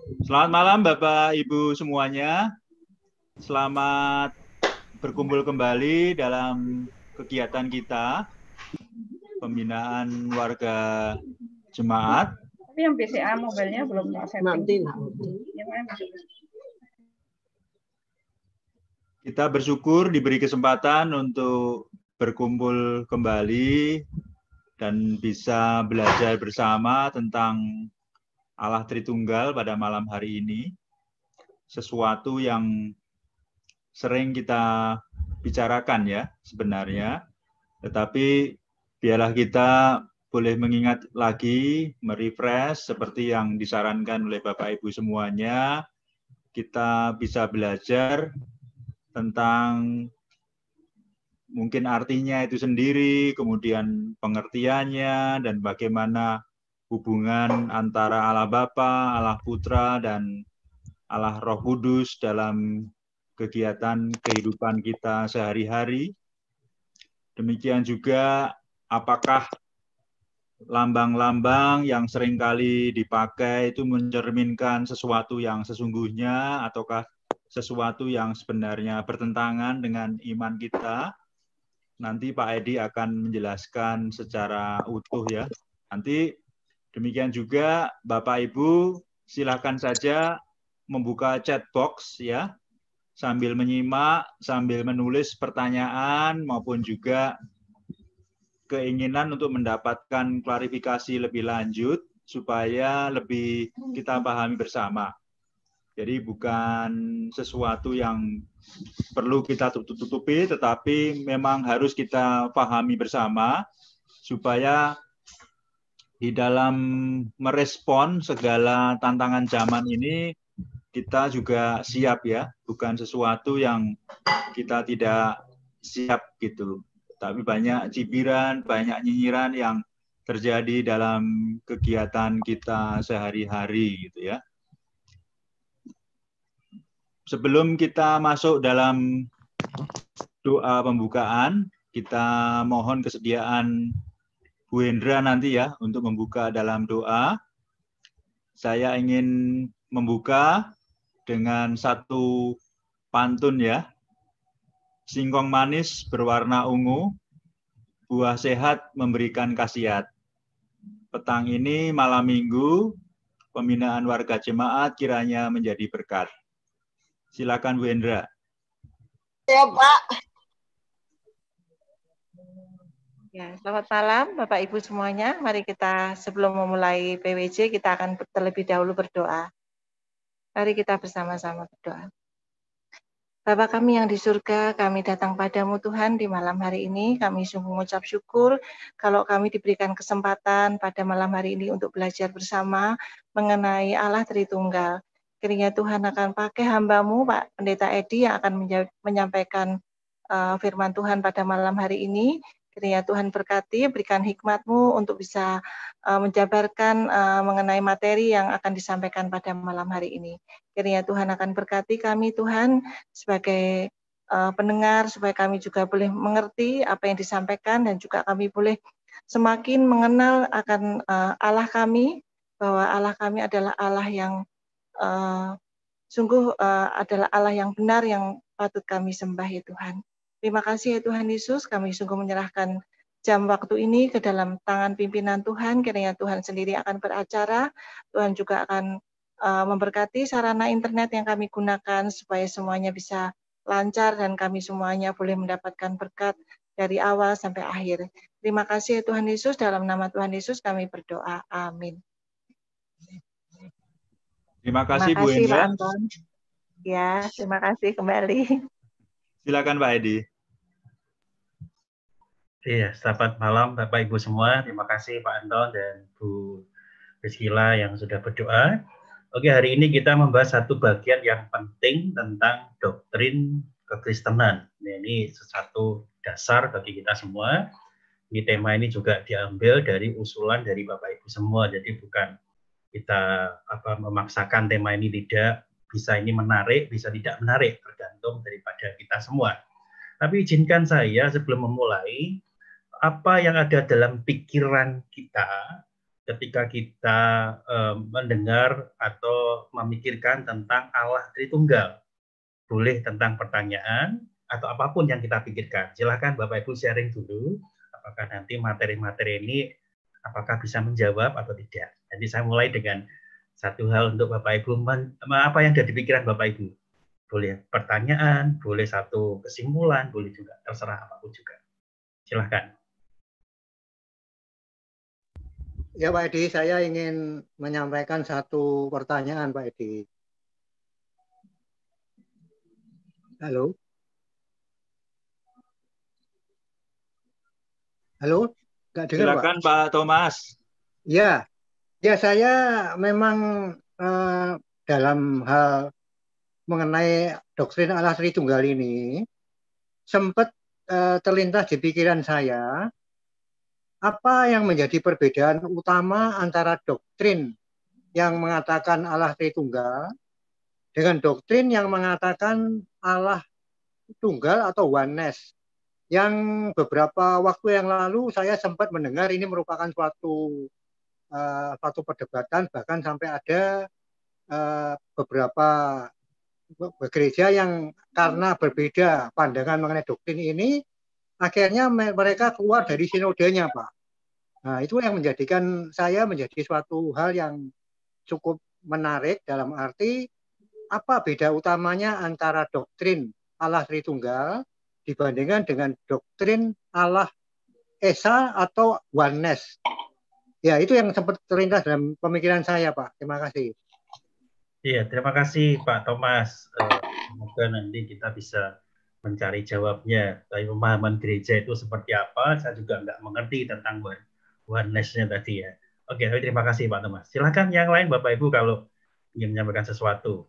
Selamat malam Bapak Ibu semuanya. Selamat berkumpul kembali dalam kegiatan kita pembinaan warga jemaat. Tapi yang BCA mobilnya belum setting. Kita bersyukur diberi kesempatan untuk berkumpul kembali dan bisa belajar bersama tentang Allah Tritunggal pada malam hari ini. Sesuatu yang sering kita bicarakan ya sebenarnya, tetapi biarlah kita boleh mengingat lagi, merefresh seperti yang disarankan oleh Bapak Ibu semuanya. Kita bisa belajar tentang mungkin artinya itu sendiri, kemudian pengertiannya, dan bagaimana hubungan antara Allah Bapa, Allah Putra, dan Allah Roh Kudus dalam kegiatan kehidupan kita sehari-hari. Demikian juga apakah lambang-lambang yang seringkali dipakai itu mencerminkan sesuatu yang sesungguhnya ataukah sesuatu yang sebenarnya bertentangan dengan iman kita. Nanti Pak Edi akan menjelaskan secara utuh ya. Nanti demikian juga Bapak Ibu silakan saja membuka chat box ya, sambil menyimak, sambil menulis pertanyaan maupun juga keinginan untuk mendapatkan klarifikasi lebih lanjut supaya lebih kita pahami bersama. Jadi bukan sesuatu yang perlu kita tutupi, tetapi memang harus kita pahami bersama supaya di dalam merespon segala tantangan zaman ini kita juga siap ya, bukan sesuatu yang kita tidak siap gitu. Tapi banyak cibiran, banyak nyinyiran yang terjadi dalam kegiatan kita sehari-hari gitu ya. Sebelum kita masuk dalam doa pembukaan, kita mohon kesediaan Bu Hendra nanti ya untuk membuka dalam doa. Saya ingin membuka dengan satu pantun ya. Singkong manis berwarna ungu, buah sehat memberikan khasiat. Petang ini malam minggu, pembinaan warga jemaat kiranya menjadi berkat. Silakan Bu Hendra. Ya Pak. Ya, selamat malam Bapak Ibu semuanya. Mari kita sebelum memulai PWJ kita akan terlebih dahulu berdoa. Mari kita bersama-sama berdoa. Bapa kami yang di surga, kami datang padamu Tuhan di malam hari ini. Kami sungguh mengucap syukur kalau kami diberikan kesempatan pada malam hari ini untuk belajar bersama mengenai Allah Tritunggal. Kiranya Tuhan akan pakai hamba-Mu, Pak Pendeta Edi, yang akan menyampaikan firman Tuhan pada malam hari ini. Kiranya Tuhan berkati, berikan hikmat-Mu untuk bisa menjabarkan mengenai materi yang akan disampaikan pada malam hari ini. Kiranya Tuhan akan berkati kami, Tuhan, sebagai pendengar, supaya kami juga boleh mengerti apa yang disampaikan dan juga kami boleh semakin mengenal akan Allah kami, bahwa Allah kami adalah Allah yang sungguh adalah Allah yang benar yang patut kami sembah ya Tuhan. Terima kasih ya Tuhan Yesus, kami sungguh menyerahkan jam waktu ini ke dalam tangan pimpinan Tuhan. Kiranya Tuhan sendiri akan beracara, Tuhan juga akan memberkati sarana internet yang kami gunakan supaya semuanya bisa lancar dan kami semuanya boleh mendapatkan berkat dari awal sampai akhir. Terima kasih ya Tuhan Yesus, dalam nama Tuhan Yesus kami berdoa. Amin. Terima kasih Bu Hendra. Pak Anton. Ya, terima kasih kembali. Silakan Pak Edi. Iya, selamat malam Bapak Ibu semua. Terima kasih Pak Anton dan Bu Rizkila yang sudah berdoa. Oke, hari ini kita membahas satu bagian yang penting tentang doktrin kekristenan. Nah, ini sesuatu dasar bagi kita semua. Ini tema ini juga diambil dari usulan dari Bapak Ibu semua. Jadi bukan kita memaksakan tema ini, tidak bisa ini menarik, bisa tidak menarik, tergantung daripada kita semua. Tapi izinkan saya sebelum memulai, apa yang ada dalam pikiran kita ketika kita mendengar atau memikirkan tentang Allah Tritunggal. Boleh tentang pertanyaan atau apapun yang kita pikirkan. Silakan Bapak Ibu sharing dulu, apakah nanti materi-materi ini apakah bisa menjawab atau tidak. Jadi saya mulai dengan satu hal untuk Bapak Ibu, apa yang ada di pikiran Bapak Ibu. Boleh pertanyaan, boleh satu kesimpulan, boleh juga terserah apapun juga. Silakan. Ya Pak Edi, saya ingin menyampaikan satu pertanyaan Pak Edi. Halo? Halo? Nggak dengar, Silakan Pak Thomas. Ya, ya saya memang dalam hal mengenai doktrin Allah Tritunggal ini sempat terlintas di pikiran saya apa yang menjadi perbedaan utama antara doktrin yang mengatakan Allah Tritunggal dengan doktrin yang mengatakan Allah Tunggal atau oneness. Yang beberapa waktu yang lalu saya sempat mendengar ini merupakan suatu perdebatan, bahkan sampai ada beberapa gereja yang karena berbeda pandangan mengenai doktrin ini, akhirnya mereka keluar dari sinodenya, Pak. Nah, itu yang menjadikan saya menjadi suatu hal yang cukup menarik dalam arti apa beda utamanya antara doktrin Allah Tritunggal dibandingkan dengan doktrin Allah Esa atau oneness. Ya, itu yang sempat terlintas dalam pemikiran saya, Pak. Terima kasih. Iya, terima kasih Pak Thomas. Semoga nanti kita bisa mencari jawabnya. Tapi pemahaman gereja itu seperti apa, saya juga nggak mengerti tentang oneness-nya tadi ya. Oke, terima kasih Pak Thomas. Silakan yang lain Bapak Ibu kalau ingin menyampaikan sesuatu.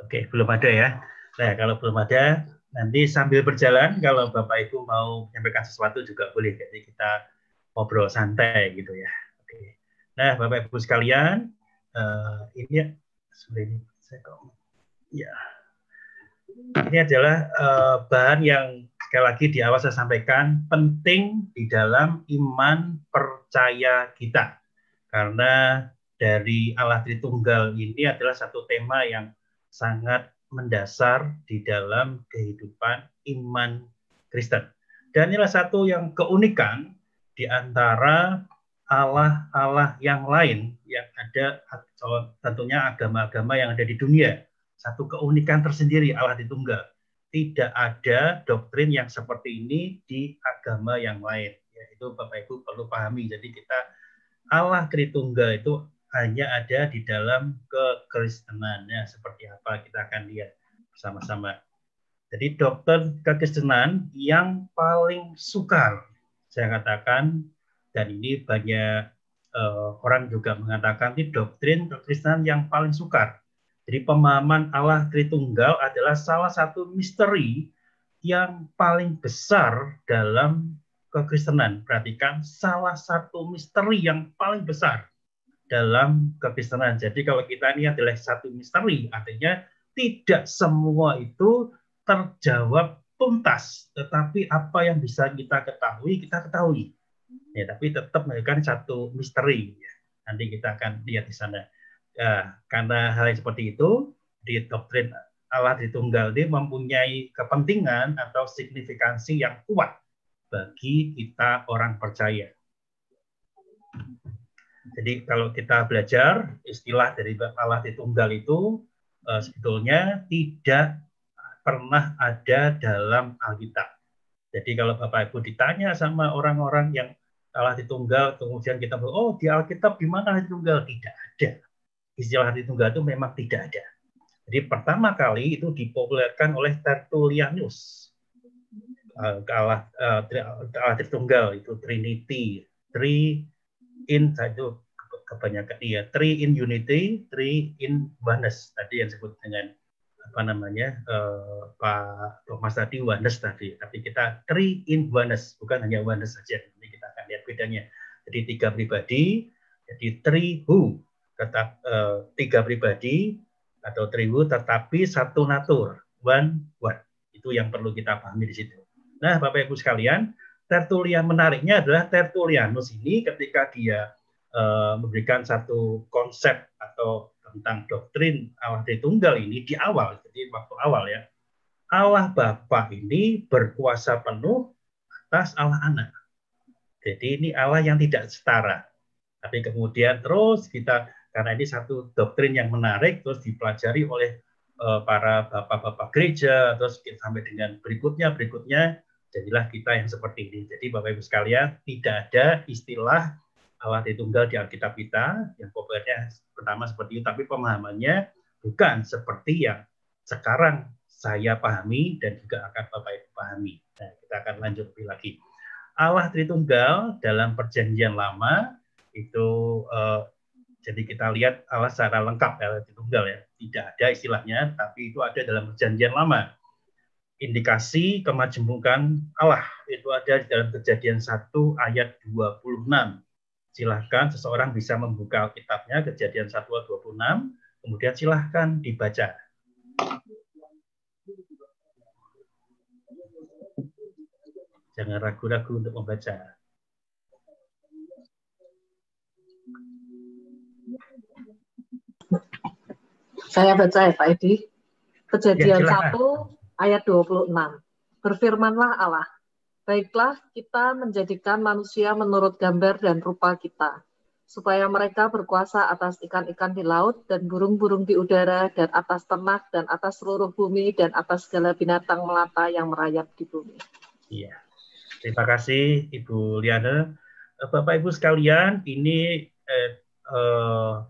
Oke, belum ada ya. Nah, kalau belum ada, nanti sambil berjalan, kalau Bapak Ibu mau menyampaikan sesuatu juga boleh. Jadi kita ngobrol santai gitu ya. Oke. Nah, Bapak Ibu sekalian, ini adalah bahan yang sekali lagi di awal saya sampaikan penting di dalam iman percaya kita. Karena dari Allah Tritunggal ini adalah satu tema yang sangat mendasar di dalam kehidupan iman Kristen. Dan inilah satu yang keunikan di antara Allah-Allah yang lain yang ada, tentunya agama-agama yang ada di dunia. Satu keunikan tersendiri Allah Tritunggal. Tidak ada doktrin yang seperti ini di agama yang lain. Yaitu Bapak Ibu perlu pahami. Jadi kita Allah Tritunggal itu hanya ada di dalam kekristenannya. Seperti apa kita akan lihat bersama-sama. Jadi doktrin kekristenan yang paling sukar, saya katakan, dan ini banyak orang juga mengatakan ini doktrin kekristenan yang paling sukar. Jadi pemahaman Allah Tritunggal adalah salah satu misteri yang paling besar dalam kekristenan. Perhatikan, salah satu misteri yang paling besar dalam kekristenan. Jadi kalau kita ini adalah satu misteri, artinya tidak semua itu terjawab tuntas. Tetapi apa yang bisa kita ketahui. Ya, tapi tetap menjadikan satu misteri. Ya. Nanti kita akan lihat di sana. Ya, karena hal yang seperti itu, di doktrin Allah Tritunggal ini mempunyai kepentingan atau signifikansi yang kuat bagi kita orang percaya. Jadi kalau kita belajar istilah dari Allah Tritunggal itu sebetulnya tidak pernah ada dalam Alkitab. Jadi kalau Bapak Ibu ditanya sama orang-orang yang Allah Tritunggal, kemudian kita bilang, oh di Alkitab di mana Allah Tritunggal? Tidak ada. Istilah Allah Tritunggal itu memang tidak ada. Jadi pertama kali itu dipopulerkan oleh Tertullianus. Allah Tritunggal itu Trinity, three in satu kebanyakan dia, three in unity, three in oneness. Tadi yang disebut dengan apa namanya Pak Thomas tadi oneness tadi, tapi kita three in oneness, bukan hanya oneness saja. Nanti kita akan lihat bedanya. Jadi 3 pribadi, jadi trihu, tetap 3 pribadi atau trihu, tetapi satu natur, one God. Itu yang perlu kita pahami di situ. Nah, Bapak Ibu sekalian, Tertullian menariknya adalah Tertullianus ini ketika dia memberikan satu konsep atau tentang doktrin Allah Tritunggal ini di awal, jadi waktu awal ya, Allah Bapa ini berkuasa penuh atas Allah Anak. Jadi ini Allah yang tidak setara. Tapi kemudian terus kita, karena ini satu doktrin yang menarik, terus dipelajari oleh para bapak-bapak gereja, terus sampai dengan berikutnya, jadilah kita yang seperti ini. Jadi Bapak Ibu sekalian, tidak ada istilah Allah Tritunggal di Alkitab kita, yang populernya pertama seperti itu, tapi pemahamannya bukan seperti yang sekarang saya pahami dan juga akan Bapak Ibu pahami. Nah, kita akan lanjut lagi. Allah Tritunggal dalam Perjanjian Lama itu jadi kita lihat Allah secara lengkap Allah Tritunggal ya. Tidak ada istilahnya, tapi itu ada dalam Perjanjian Lama. Indikasi kemajemukan Allah itu ada di dalam Kejadian 1 ayat 26. Silahkan seseorang bisa membuka Alkitabnya, Kejadian 1 ayat 26, kemudian silahkan dibaca. Jangan ragu-ragu untuk membaca. Saya baca ya Pak Edi. Kejadian Ya, 1 ayat 26. Berfirmanlah Allah, baiklah kita menjadikan manusia menurut gambar dan rupa kita, supaya mereka berkuasa atas ikan-ikan di laut dan burung-burung di udara dan atas ternak dan atas seluruh bumi dan atas segala binatang melata yang merayap di bumi. Iya. Terima kasih Ibu Liana. Bapak Ibu sekalian, ini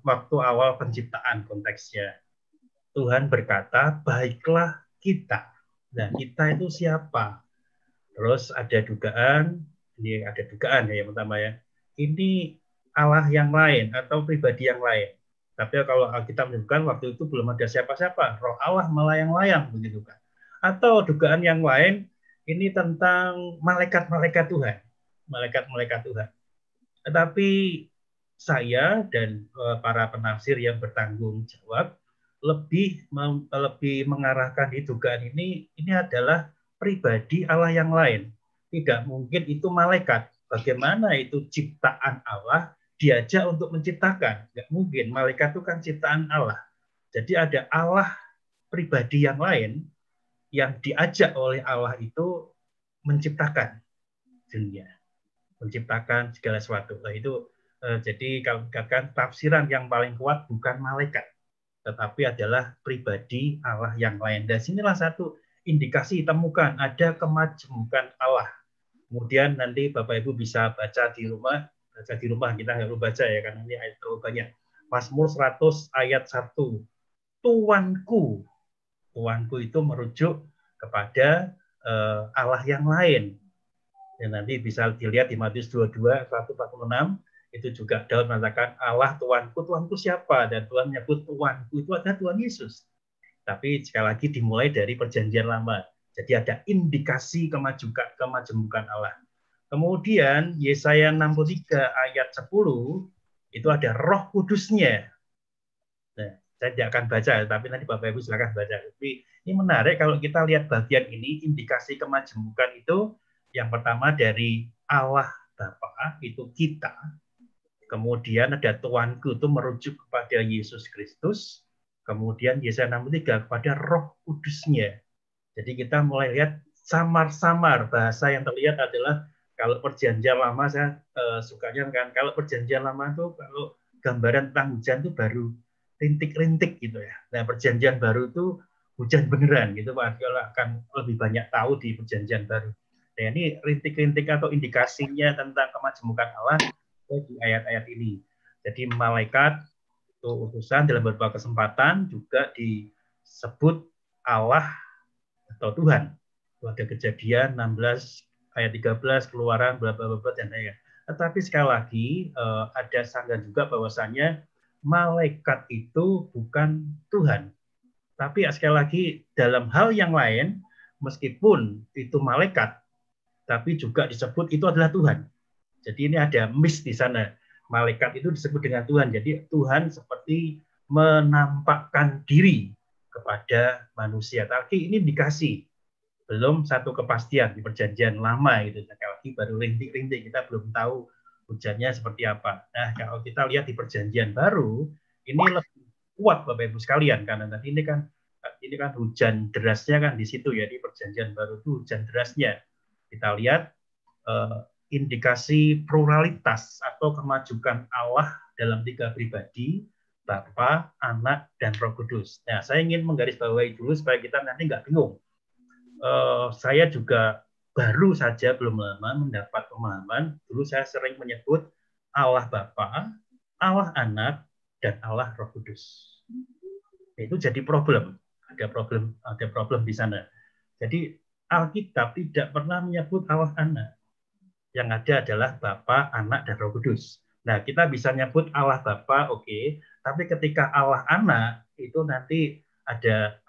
waktu awal penciptaan konteksnya. Tuhan berkata, baiklah kita. Nah, kita itu siapa? Terus ada dugaan, ini ada dugaan ya yang pertama ya. Ini Allah yang lain atau pribadi yang lain. Tapi kalau kita menyebutkan waktu itu belum ada siapa-siapa, roh Allah melayang-layang begitu kan. Atau dugaan yang lain, ini tentang malaikat-malaikat Tuhan. Malaikat-malaikat Tuhan. Tetapi saya dan para penafsir yang bertanggung jawab lebih mengarahkan di dugaan ini adalah pribadi Allah yang lain. Tidak mungkin itu malaikat. Bagaimana itu ciptaan Allah diajak untuk menciptakan? Nggak mungkin. Malaikat itu kan ciptaan Allah. Jadi ada Allah pribadi yang lain yang diajak oleh Allah itu menciptakan dunia, menciptakan segala sesuatu. Nah, itu jadi kalau dikatakan tafsiran yang paling kuat bukan malaikat, tetapi adalah pribadi Allah yang lain. Dan sinilah satu indikasi temukan ada kemajemukan Allah. Kemudian nanti Bapak Ibu bisa baca di rumah kita nggak perlu baca ya karena ini ayat terlalu banyak. Mazmur 100 ayat 1. Tuanku itu merujuk kepada Allah yang lain. Dan nanti bisa dilihat di Matius 22 146 itu juga Daud mengatakan Allah Tuanku siapa? Dan Tuhan menyebut Tuanku itu adalah Tuhan Yesus. Tapi sekali lagi dimulai dari Perjanjian Lama. Jadi ada indikasi kemajemukan Allah. Kemudian Yesaya 63 ayat 10 itu ada Roh Kudusnya. Nah, saya tidak akan baca, tapi nanti Bapak Ibu silakan baca. Tapi ini menarik kalau kita lihat bagian ini, indikasi kemajemukan itu yang pertama dari Allah Bapa itu kita. Kemudian ada Tuanku itu merujuk kepada Yesus Kristus. Kemudian Yesaya 63 kepada Roh Kudusnya. Jadi kita mulai lihat samar-samar bahasa yang terlihat adalah kalau Perjanjian Lama saya sukanya kan kalau Perjanjian Lama itu kalau gambaran tentang hujan itu baru rintik-rintik gitu ya. Nah, Perjanjian Baru itu hujan beneran gitu Pak. Kalau akan lebih banyak tahu di Perjanjian Baru. Nah, ini rintik-rintik atau indikasinya tentang kemajemukan Allah di ayat-ayat ini. Jadi malaikat itu utusan dalam beberapa kesempatan juga disebut Allah atau Tuhan. Itu ada Kejadian 16 ayat 13, Keluaran berapa dan lain-lain. Tetapi sekali lagi ada sanggah juga bahwasannya malaikat itu bukan Tuhan. Tapi sekali lagi dalam hal yang lain meskipun itu malaikat tapi juga disebut itu adalah Tuhan. Jadi ini ada miss di sana. Malaikat itu disebut dengan Tuhan. Jadi Tuhan seperti menampakkan diri kepada manusia. Tapi ini dikasih. Belum satu kepastian di perjanjian lama gitu. Lagi baru rintik-rintik, kita belum tahu hujannya seperti apa. Nah, kalau kita lihat di perjanjian baru, ini lebih kuat Bapak Ibu sekalian, karena tadi ini kan hujan derasnya kan di situ ya, di perjanjian baru itu hujan derasnya. Kita lihat indikasi pluralitas atau kemajukan Allah dalam 3 pribadi, Bapa, Anak, dan Roh Kudus. Nah, saya ingin menggarisbawahi dulu supaya kita nanti nggak bingung. Saya juga baru saja belum lama mendapat pemahaman. Dulu saya sering menyebut Allah Bapa, Allah Anak, dan Allah Roh Kudus. Itu jadi problem. Ada problem di sana. Jadi Alkitab tidak pernah menyebut Allah Anak. Yang ada adalah Bapa, Anak, dan Roh Kudus. Nah, kita bisa nyebut Allah Bapa, oke. Tapi ketika Allah Anak itu nanti ada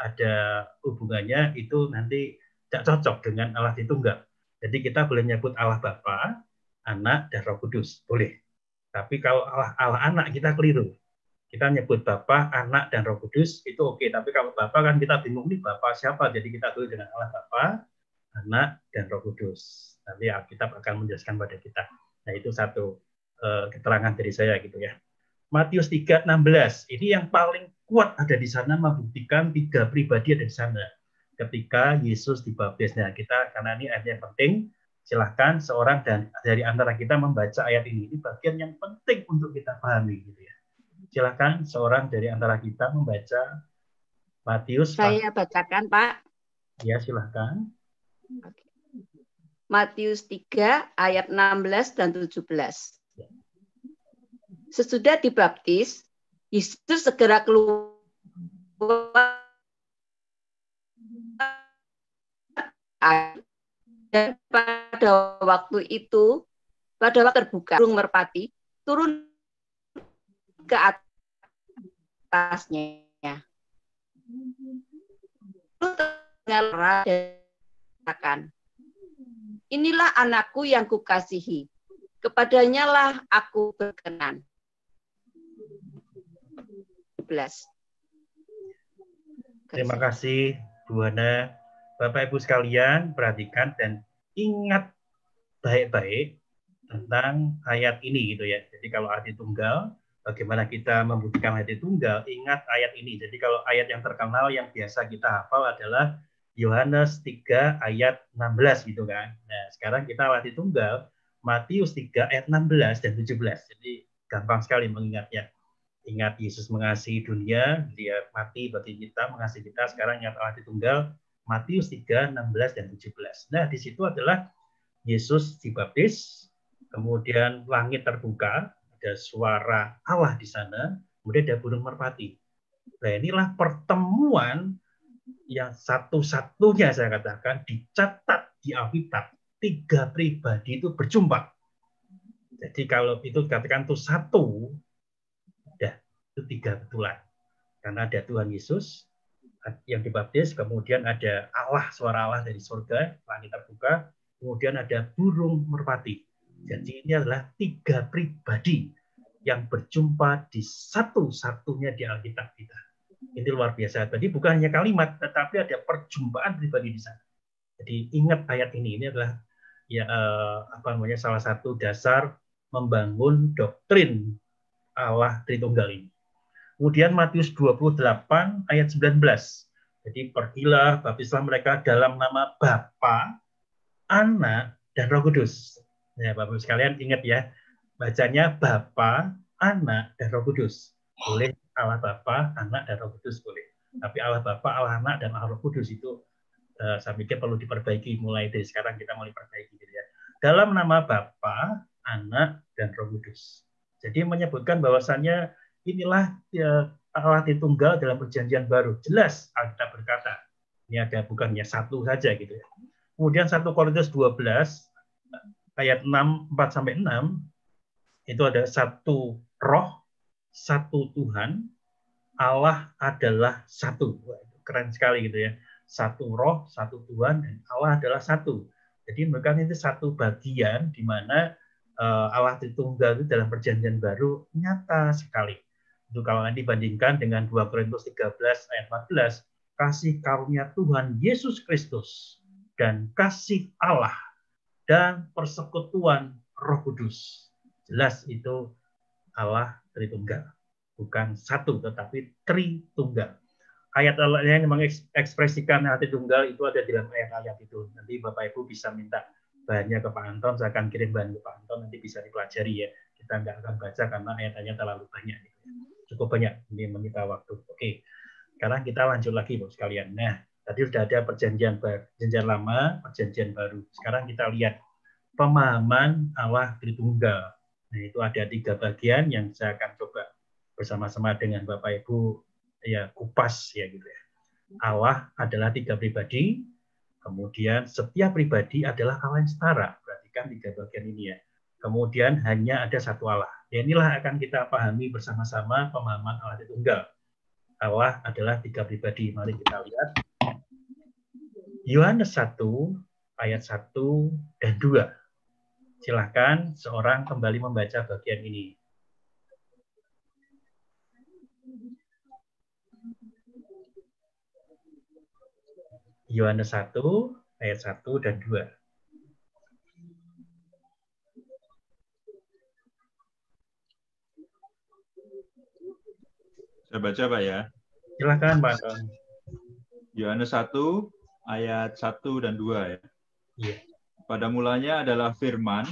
hubungannya, itu nanti tidak cocok dengan Allah Tritunggal. Jadi kita boleh nyebut Allah Bapa, Anak, dan Roh Kudus, boleh. Tapi kalau Allah Anak kita keliru. Kita nyebut Bapa, Anak, dan Roh Kudus itu oke. Tapi kalau Bapa kan kita bingung nih Bapa siapa. Jadi kita tulis dengan Allah Bapa, Anak, dan Roh Kudus. Nanti Alkitab akan menjelaskan pada kita. Nah, itu satu keterangan dari saya gitu ya. Matius 3:16. Ini yang paling kuat ada di sana, membuktikan 3 pribadi ada di sana. Ketika Yesus dibaptis. Nah, kita karena ini ayat yang penting, silahkan seorang dari antara kita membaca ayat ini. Ini bagian yang penting untuk kita pahami gitu ya. Silahkan seorang dari antara kita membaca Matius. Saya bacakan, Pak. Ya, silahkan. Matius 3 ayat 16 dan 17. Sesudah dibaptis, Yesus segera keluar dan pada waktu terbuka burung merpati turun ke atasnya. Inilah anakku yang kukasihi, kepadanya lah aku berkenan. 11. Terima kasih Bu Hana. Bapak Ibu sekalian, perhatikan dan ingat baik-baik tentang ayat ini gitu ya. Jadi kalau arti tunggal, bagaimana kita membuktikan arti tunggal, ingat ayat ini. Jadi kalau ayat yang terkenal yang biasa kita hafal adalah Yohanes 3 ayat 16 gitu kan. Nah, sekarang kita arti tunggal Matius 3 ayat 16 dan 17. Jadi gampang sekali mengingatnya. Ingat Yesus mengasihi dunia, dia mati bagi kita, mengasihi kita. Sekarang ingat arti tunggal Matius 3, 16, dan 17. Nah, di situ adalah Yesus dibaptis, kemudian langit terbuka, ada suara Allah di sana, kemudian ada burung merpati. Nah, inilah pertemuan yang satu-satunya saya katakan dicatat di Alkitab. 3 pribadi itu berjumpa. Jadi kalau itu dikatakan itu satu, udah, itu 3 betulan. Karena ada Tuhan Yesus yang dibaptis, kemudian ada Allah, suara Allah dari surga, langit terbuka, kemudian ada burung merpati. Jadi ini adalah 3 pribadi yang berjumpa di satu-satunya di Alkitab kita. Ini luar biasa. Tadi bukan hanya kalimat, tetapi ada perjumpaan pribadi di sana. Jadi ingat ayat ini adalah ya salah satu dasar membangun doktrin Allah Tritunggal ini. Kemudian Matius 28 ayat 19. Jadi pergilah, baptislah mereka dalam nama Bapa, Anak, dan Roh Kudus. Ya, Bapak Ibu sekalian ingat ya, bacanya Bapa, Anak, dan Roh Kudus. Boleh Allah Bapa, Anak, dan Roh Kudus boleh. Tapi Allah Bapa, Allah Anak, dan Allah Roh Kudus itu saya pikir perlu diperbaiki, mulai dari sekarang kita mulai perbaiki gitu ya. Dalam nama Bapa, Anak, dan Roh Kudus. Jadi menyebutkan bahwasannya inilah Allah Tritunggal dalam perjanjian baru. Jelas Alkitab berkata. Ini ada bukannya satu saja gitu ya. Kemudian 1 Korintus 12 ayat 4-6 itu ada satu roh, satu Tuhan, Allah adalah satu. Wah, keren sekali gitu ya. Satu roh, satu Tuhan, dan Allah adalah satu. Jadi mereka itu satu bagian di mana Allah Tritunggal itu dalam Perjanjian Baru nyata sekali. Itu kalau nanti bandingkan dengan 2 Korintus 13 ayat 14, kasih karunia Tuhan Yesus Kristus dan kasih Allah dan persekutuan Roh Kudus. Jelas itu Allah Tritunggal. Bukan satu, tetapi Tritunggal. Ayat yang mengekspresikan hati tunggal itu ada dalam ayat-ayat itu. Nanti Bapak Ibu bisa minta bahannya ke Pak Anton, saya akan kirim bahan ke Pak Anton, nanti bisa dipelajari ya. Kita nggak akan baca karena ayat-ayatnya terlalu banyak. Cukup banyak, ini menyita waktu. Oke, sekarang kita lanjut lagi Bapak sekalian. Nah, tadi sudah ada perjanjian lama, perjanjian baru. Sekarang kita lihat pemahaman Allah Tritunggal. Nah, itu ada 3 bagian yang saya akan coba bersama-sama dengan Bapak Ibu ya kupas ya gitu ya. Allah adalah 3 pribadi, kemudian setiap pribadi adalah Allah yang setara. Perhatikan 3 bagian ini ya. Kemudian hanya ada satu Allah. Ya, inilah akan kita pahami bersama-sama pemahaman Allah Tritunggal. Allah adalah 3 pribadi. Mari kita lihat. Yohanes 1 ayat 1 dan 2. Silahkan seorang kembali membaca bagian ini. Yohanes 1 ayat 1 dan 2. Saya baca Pak ya. Silakan Pak Anton. Yohanes 1 ayat 1 dan 2 ya. Iya. Pada mulanya adalah firman.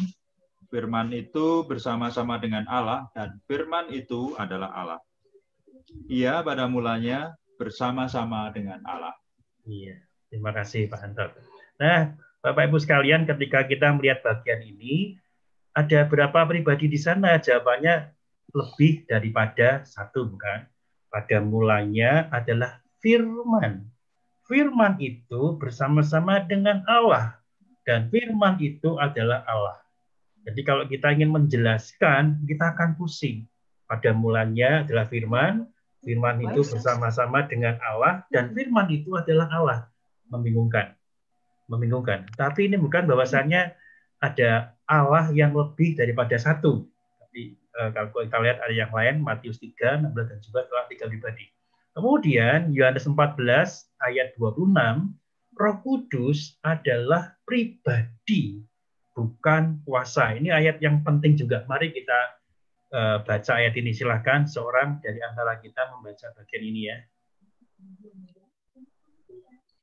Firman itu bersama-sama dengan Allah dan firman itu adalah Allah. Ia pada mulanya bersama-sama dengan Allah. Iya. Terima kasih Pak Anton. Nah, Bapak Ibu sekalian, ketika kita melihat bagian ini, ada berapa pribadi di sana? Jawabannya lebih daripada satu, bukan? Pada mulanya adalah firman. Firman itu bersama-sama dengan Allah. Dan firman itu adalah Allah. Jadi kalau kita ingin menjelaskan, kita akan pusing. Pada mulanya adalah firman. Firman itu bersama-sama dengan Allah. Dan firman itu adalah Allah. Membingungkan. Tapi ini bukan bahwasannya ada Allah yang lebih daripada satu. Tapi kalau kita lihat ada yang lain, Matius 3, 16 dan juga telah 3 pribadi. Kemudian Yohanes 14 ayat 26, Roh Kudus adalah pribadi, bukan kuasa. Ini ayat yang penting juga. Mari kita baca ayat ini. Silahkan seorang dari antara kita membaca bagian ini ya.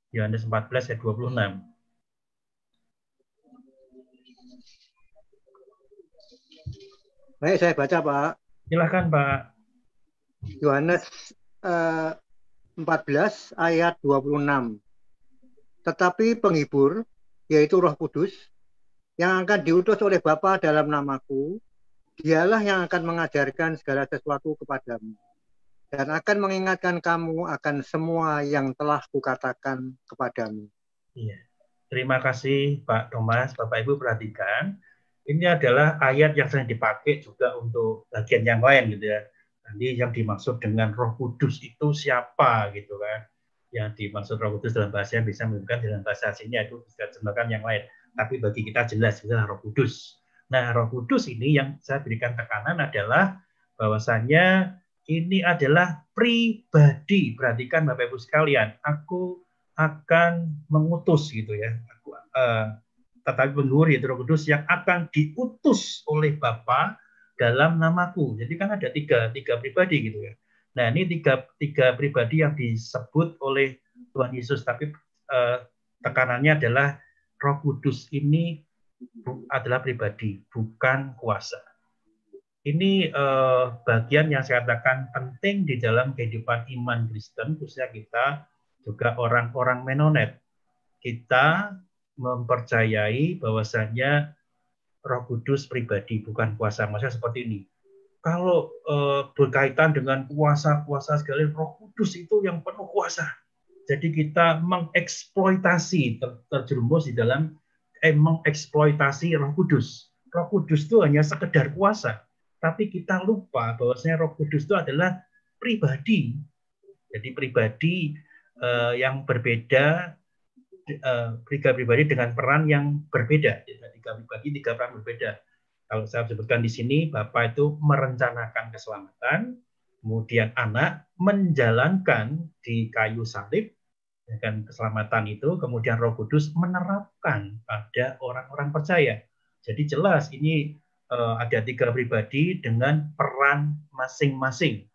Yohanes 14 ayat 26. Baik, saya baca Pak. Silakan Pak. Yohanes 14 ayat 26. Tetapi penghibur, yaitu Roh Kudus, yang akan diutus oleh Bapa dalam namaku, dialah yang akan mengajarkan segala sesuatu kepadamu. Dan akan mengingatkan kamu akan semua yang telah kukatakan kepadamu. Iya. Terima kasih Pak Thomas. Bapak Ibu perhatikan, ini adalah ayat yang sering dipakai juga untuk bagian yang lain gitu ya. Nanti yang dimaksud dengan Roh Kudus itu siapa gitu kan. Yang dimaksud Roh Kudus dalam bahasa yang bisa menunjukkan dalam bahasa aslinya itu bisa digunakan yang lain. Tapi bagi kita jelas adalah Roh Kudus. Nah, Roh Kudus ini yang saya berikan tekanan adalah bahwasannya ini adalah pribadi. Perhatikan Bapak Ibu sekalian, aku akan mengutus gitu ya. Tetapi penghibur yaitu Roh Kudus yang akan diutus oleh Bapa dalam namaku. Jadi kan ada tiga pribadi gitu ya. Nah ini tiga pribadi yang disebut oleh Tuhan Yesus. Tapi tekanannya adalah Roh Kudus ini adalah pribadi, bukan kuasa. Ini bagian yang saya katakan penting di dalam kehidupan iman Kristen, khususnya kita juga orang-orang Menonet. Kita mempercayai bahwasannya Roh Kudus pribadi, bukan kuasa. Maksudnya seperti ini. Kalau berkaitan dengan kuasa-kuasa segala, Roh Kudus itu yang penuh kuasa. Jadi kita mengeksploitasi, terjerumus di dalam mengeksploitasi Roh Kudus. Roh Kudus itu hanya sekedar kuasa. Tapi kita lupa bahwasanya Roh Kudus itu adalah pribadi. Jadi pribadi yang berbeda, tiga pribadi dengan peran yang berbeda. Tiga pribadi, tiga peran berbeda. Kalau saya sebutkan di sini, Bapa itu merencanakan keselamatan, kemudian Anak menjalankan di kayu salib dan keselamatan itu, kemudian Roh Kudus menerapkan pada orang-orang percaya. Jadi jelas ini ada 3 pribadi dengan peran masing-masing.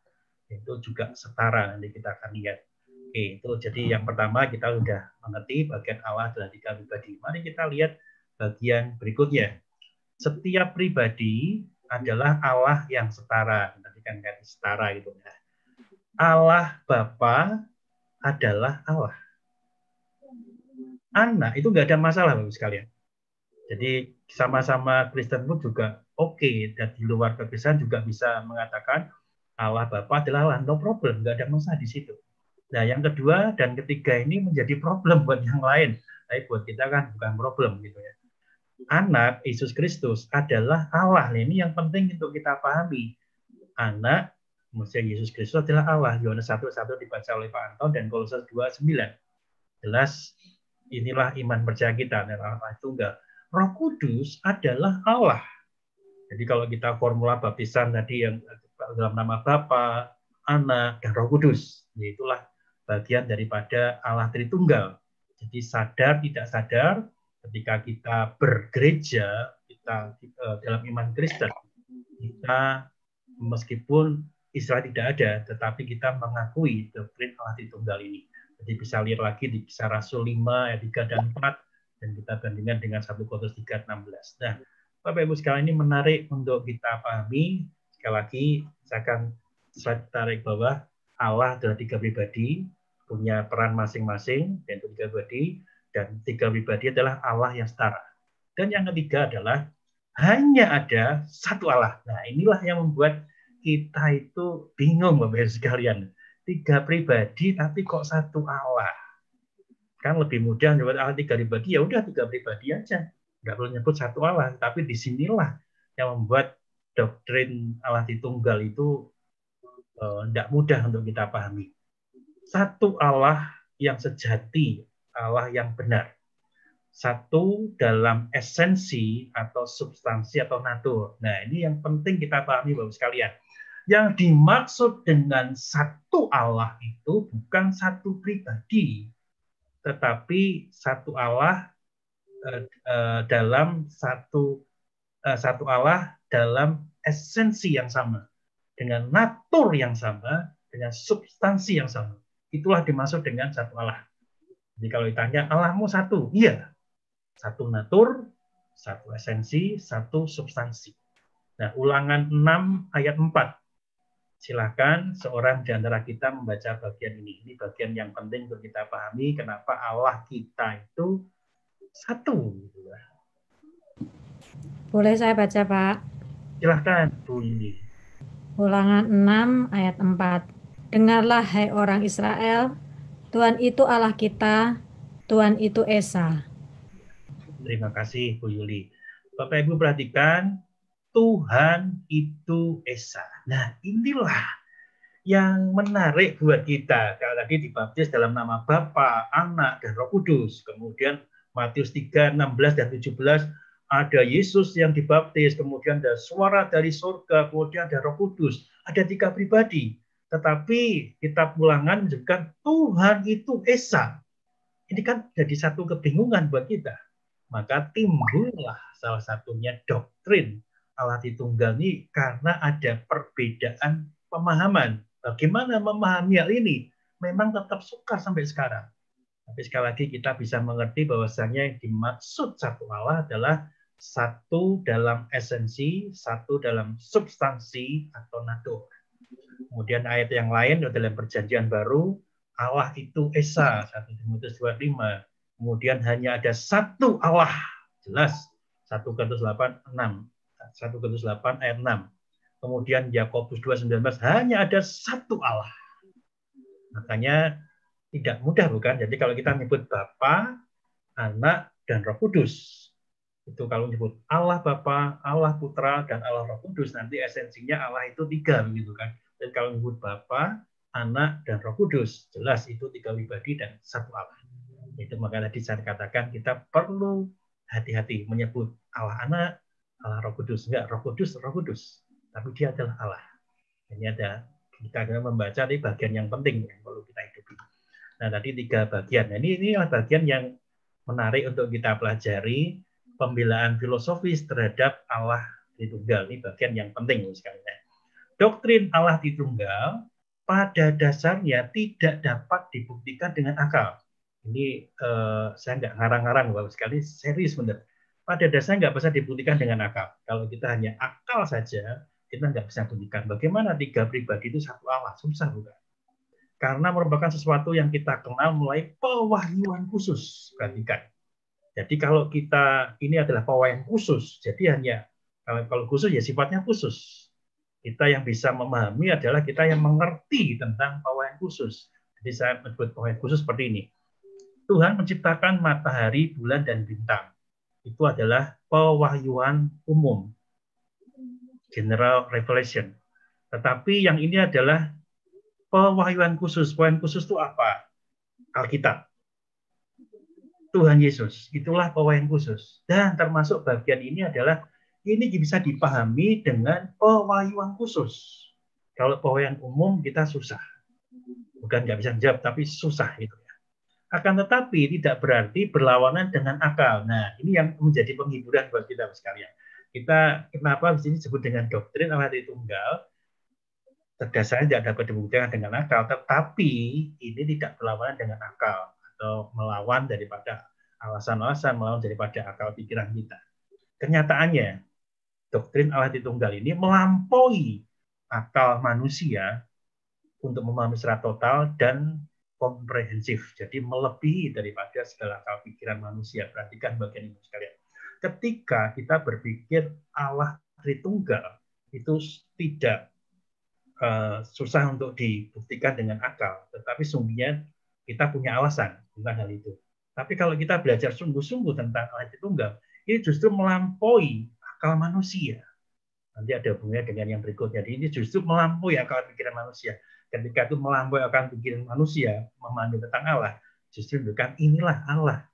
Itu juga setara, nanti kita akan lihat. Oke, itu jadi yang pertama kita sudah mengerti bagian Allah adalah 3 pribadi. Mari kita lihat bagian berikutnya. Setiap pribadi adalah Allah yang setara. Nanti kan setara gitu. Allah Bapa adalah Allah. Anak itu nggak ada masalah Bapak sekalian. Jadi sama-sama Kristen pun juga oke. Dan di luar kekristenan juga bisa mengatakan Allah Bapa adalah Allah, no problem, nggak ada masalah di situ. Nah, yang kedua dan ketiga ini menjadi problem buat yang lain. Tapi buat kita kan bukan problem gitu ya. Anak Yesus Kristus adalah Allah. Nah, ini yang penting untuk kita pahami. Anak maksudnya Yesus Kristus adalah Allah. Yohanes 1:1 dibaca oleh Pak Anton dan Kolose 2:9. Jelas inilah iman percaya kita adalah Allah Tunggal. Roh Kudus adalah Allah. Jadi kalau kita formula baptisan tadi yang dalam nama Bapa, Anak, dan Roh Kudus, yaitulah bagian daripada Allah Tritunggal. Jadi sadar tidak sadar ketika kita bergereja, kita dalam iman Kristen, kita meskipun Israel tidak ada, tetapi kita mengakui doktrin Allah Tritunggal ini. Jadi bisa lihat lagi di Kisah Rasul 5 ayat 3 dan 4 dan kita bandingkan dengan 1 Korintus 3:16. Nah, Bapak Ibu sekalian, ini menarik untuk kita pahami. Sekali lagi saya akan tarik bahwa Allah adalah 3 pribadi, punya peran masing-masing, yaitu 3 pribadi, dan 3 pribadi adalah Allah yang setara. Dan yang ketiga adalah hanya ada satu Allah. Nah, inilah yang membuat kita itu bingung Bapak Ibu sekalian. 3 pribadi tapi kok satu Allah. Kan lebih mudah nyebut Allah 3 pribadi, ya udah 3 pribadi aja. Nggak perlu nyebut satu Allah. Tapi disinilah yang membuat doktrin Allah Tritunggal itu tidak mudah untuk kita pahami. Satu Allah yang sejati, Allah yang benar. Satu dalam esensi atau substansi atau natur. Nah, ini yang penting kita pahami Bapak sekalian. Yang dimaksud dengan satu Allah itu bukan satu pribadi, tetapi satu Allah dalam satu Allah dalam esensi yang sama, dengan natur yang sama, dengan substansi yang sama. Itulah dimaksud dengan satu Allah. Jadi kalau ditanya Allahmu satu, iya. Satu natur, satu esensi, satu substansi. Nah, Ulangan 6 ayat 4. Silakan seorang di antara kita membaca bagian ini. Ini bagian yang penting untuk kita pahami kenapa Allah kita itu satu. Boleh saya baca, Pak? Silakan, Bu Lili. Ulangan 6 ayat 4. Dengarlah hai orang Israel, Tuhan itu Allah kita, Tuhan itu Esa. Terima kasih Bu Yuli. Bapak Ibu perhatikan, Tuhan itu Esa. Nah, inilah yang menarik buat kita. Kalau tadi dibaptis dalam nama Bapa, Anak, dan Roh Kudus. Kemudian Matius 3, 16 dan 17 ada Yesus yang dibaptis, kemudian ada suara dari surga, kemudian ada Roh Kudus. Ada 3 pribadi. Tetapi kitab Ulangan menyebutkan Tuhan itu Esa. Ini kan jadi satu kebingungan buat kita. Maka timbullah salah satunya doktrin Allah Tritunggal ini karena ada perbedaan pemahaman. Bagaimana memahami hal ini? Memang tetap sukar sampai sekarang. Tapi sekali lagi kita bisa mengerti bahwasanya yang dimaksud satu Allah adalah satu dalam esensi, satu dalam substansi atau natur. Kemudian ayat yang lain dalam Perjanjian Baru, Allah itu Esa, 1 Timotius 2:5. Kemudian hanya ada satu Allah, jelas 1 Korintus 8:6. 1 Korintus 8 ayat 6. Kemudian Yakobus 2:19, hanya ada satu Allah. Makanya tidak mudah bukan? Jadi kalau kita menyebut Bapa, Anak, dan Roh Kudus, itu kalau menyebut Allah Bapa, Allah Putra, dan Allah Roh Kudus, nanti esensinya Allah itu 3 begitu kan? Dan kalau menyebut Bapa, Anak, dan Roh Kudus, jelas itu 3 pribadi dan satu Allah. Itu makanya tadi saya katakan kita perlu hati-hati menyebut Allah Anak, Allah Roh Kudus. Enggak, Roh Kudus, tapi dia adalah Allah. Ini ada, kita akan membaca di bagian yang penting yang perlu kita hidupi. Nah, tadi 3 bagian. Nah, ini bagian yang menarik untuk kita pelajari, pembelaan filosofis terhadap Allah Tritunggal. Ini bagian yang penting sekali. Doktrin Allah Tritunggal pada dasarnya tidak dapat dibuktikan dengan akal. Ini saya nggak ngarang-ngarang, Bapak sekali, serius benar. Pada dasarnya nggak bisa dibuktikan dengan akal. Kalau kita hanya akal saja, kita nggak bisa buktikan. Bagaimana 3 pribadi itu satu Allah? Susah bukan? Karena merupakan sesuatu yang kita kenal mulai pewahyuan khusus. Perhatikan. Jadi kalau kita, ini adalah pewahyuan khusus, jadi hanya, kalau khusus ya sifatnya khusus. Kita yang bisa memahami adalah kita yang mengerti tentang pewahyuan khusus. Jadi saya menyebut pewahyuan khusus seperti ini. Tuhan menciptakan matahari, bulan, dan bintang. Itu adalah pewahyuan umum, general revelation. Tetapi yang ini adalah pewahyuan khusus. Pewahyuan khusus itu apa? Alkitab. Tuhan Yesus. Itulah pewahyuan khusus. Dan termasuk bagian ini adalah, ini bisa dipahami dengan pewahyuan khusus. Kalau pewahyuan umum kita susah. Bukan nggak bisa jawab, tapi susah itu. Akan tetapi tidak berarti berlawanan dengan akal. Nah, ini yang menjadi penghiburan buat kita sekalian. Kita kenapa di sini disebut dengan doktrin Allah Tritunggal? Berdasarnya tidak dapat dibuktikan dengan akal, tetapi ini tidak berlawanan dengan akal atau melawan daripada alasan-alasan, melawan daripada akal pikiran kita. Kenyataannya, doktrin Allah Tritunggal ini melampaui akal manusia untuk memahami secara total dan komprehensif. Jadi melebihi daripada segala akal pikiran manusia. Perhatikan bagian ini sekalian. Ketika kita berpikir Allah Tritunggal, itu tidak susah untuk dibuktikan dengan akal. Tetapi sungguhnya kita punya alasan, bukan hal itu. Tapi kalau kita belajar sungguh-sungguh tentang Allah Tritunggal, ini justru melampaui akal manusia. Nanti ada hubungannya dengan yang berikutnya. Jadi ini justru melampaui akal pikiran manusia. Ketika itu melampaui akal pikiran manusia, memahami tentang Allah, justru bukan inilah Allah.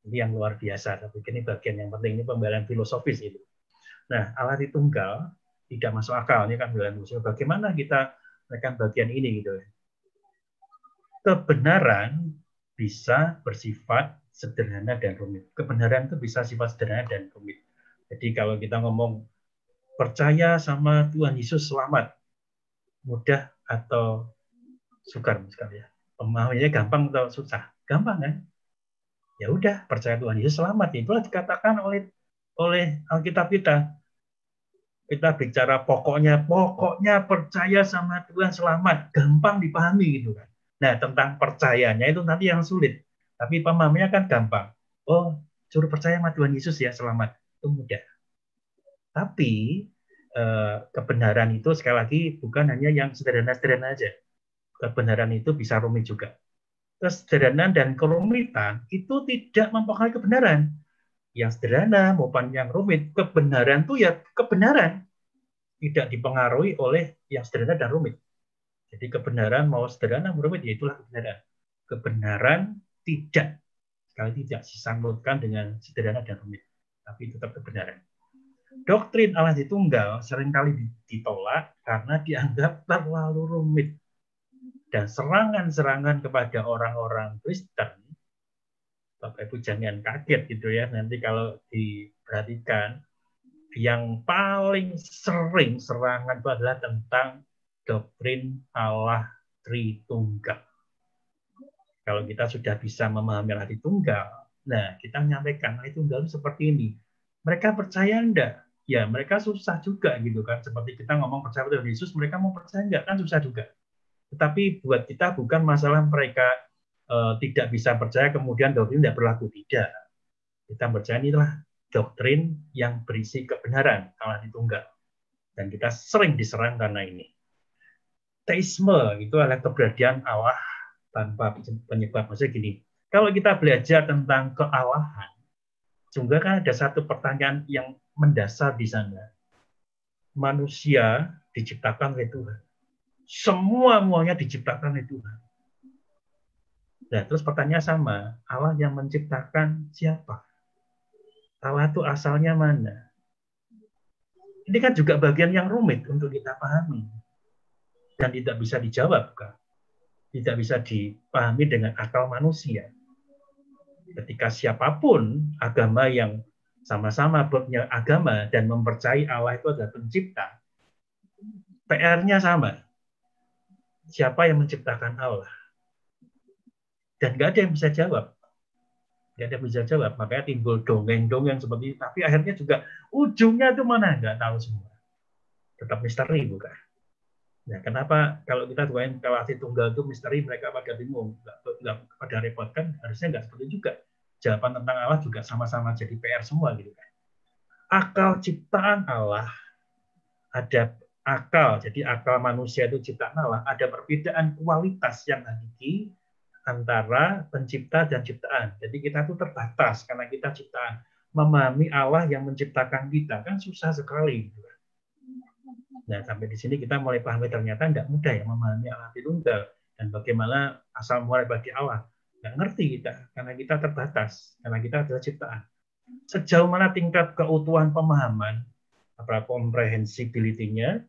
Ini yang luar biasa. Tapi ini bagian yang penting, ini pembelaan filosofis itu. Nah, Allah Tritunggal tidak masuk akal. Ini kan pembelaan filosofis. Bagaimana kita menekan bagian ini gitu? Kebenaran bisa bersifat sederhana dan rumit. Kebenaran itu bisa sifat sederhana dan rumit. Jadi kalau kita ngomong percaya sama Tuhan Yesus selamat, mudah atau sukar sekali ya. Pemahamannya gampang atau susah? Gampang kan? Ya udah, percaya Tuhan Yesus selamat. Itulah dikatakan oleh Alkitab kita. Kita bicara pokoknya percaya sama Tuhan selamat, gampang dipahami gitu kan. Nah, tentang percayanya itu nanti yang sulit. Tapi pemahamannya kan gampang. Oh, suruh percaya sama Tuhan Yesus ya selamat. Itu mudah. Tapi kebenaran itu sekali lagi bukan hanya yang sederhana-sederhana aja. Kebenaran itu bisa rumit juga. Kesederhanaan dan kerumitan itu tidak mempengaruhi kebenaran. Yang sederhana maupun yang rumit, kebenaran itu ya kebenaran. Tidak dipengaruhi oleh yang sederhana dan rumit. Jadi kebenaran mau sederhana mau rumit, ya itulah kebenaran. Kebenaran tidak, sekali tidak disangkutkan dengan sederhana dan rumit. Tapi tetap kebenaran. Doktrin Allah Tritunggal seringkali ditolak karena dianggap terlalu rumit. Dan serangan-serangan kepada orang-orang Kristen, Bapak Ibu jangan kaget gitu ya, nanti kalau diperhatikan, yang paling sering serangan itu adalah tentang doktrin Allah Tritunggal. Kalau kita sudah bisa memahami Allah Tritunggal, nah kita menyampaikan Allah Tritunggal seperti ini. Mereka percaya enggak? Ya mereka susah juga gitu kan. Seperti kita ngomong percaya pada Yesus, mereka mau percaya enggak? Kan susah juga. Tetapi buat kita bukan masalah mereka tidak bisa percaya kemudian doktrin tidak berlaku. Tidak. Kita percaya inilah doktrin yang berisi kebenaran Allah Tritunggal. Dan kita sering diserang karena ini. Teisme itu adalah keberadaan Allah tanpa penyebab. Maksudnya gini, kalau kita belajar tentang kealahan, sehingga kan ada satu pertanyaan yang mendasar di sana. Manusia diciptakan oleh Tuhan. Semuanya diciptakan oleh Tuhan. Nah, terus pertanyaan sama, Allah yang menciptakan siapa? Allah itu asalnya mana? Ini kan juga bagian yang rumit untuk kita pahami. Dan tidak bisa dijawab, kan? Tidak bisa dipahami dengan akal manusia. Ketika siapapun agama yang sama-sama punya agama dan mempercayai Allah itu adalah pencipta, PR-nya sama. Siapa yang menciptakan Allah? Dan nggak ada yang bisa jawab. Nggak ada yang bisa jawab. Makanya timbul dongeng-dongeng seperti itu. Tapi akhirnya juga ujungnya itu mana? Nggak tahu semua. Tetap misteri, bukan? Nah, kenapa kalau kita doain Allah Tritunggal itu misteri, mereka pada bingung, nggak pada repot, kan? Harusnya nggak seperti juga. Jawaban tentang Allah juga sama-sama jadi PR semua, gitu kan? Akal ciptaan Allah, ada akal, jadi akal manusia itu ciptaan Allah, ada perbedaan kualitas yang hakiki antara pencipta dan ciptaan. Jadi kita itu terbatas karena kita ciptaan. Memahami Allah yang menciptakan kita kan susah sekali. Nah, sampai di sini kita mulai pahami ternyata tidak mudah ya memahami Allah Tritunggal dan bagaimana asal mulai bagi Allah. Nggak ngerti kita karena kita terbatas, karena kita adalah ciptaan. Sejauh mana tingkat keutuhan pemahaman, apa komprehensibility-nya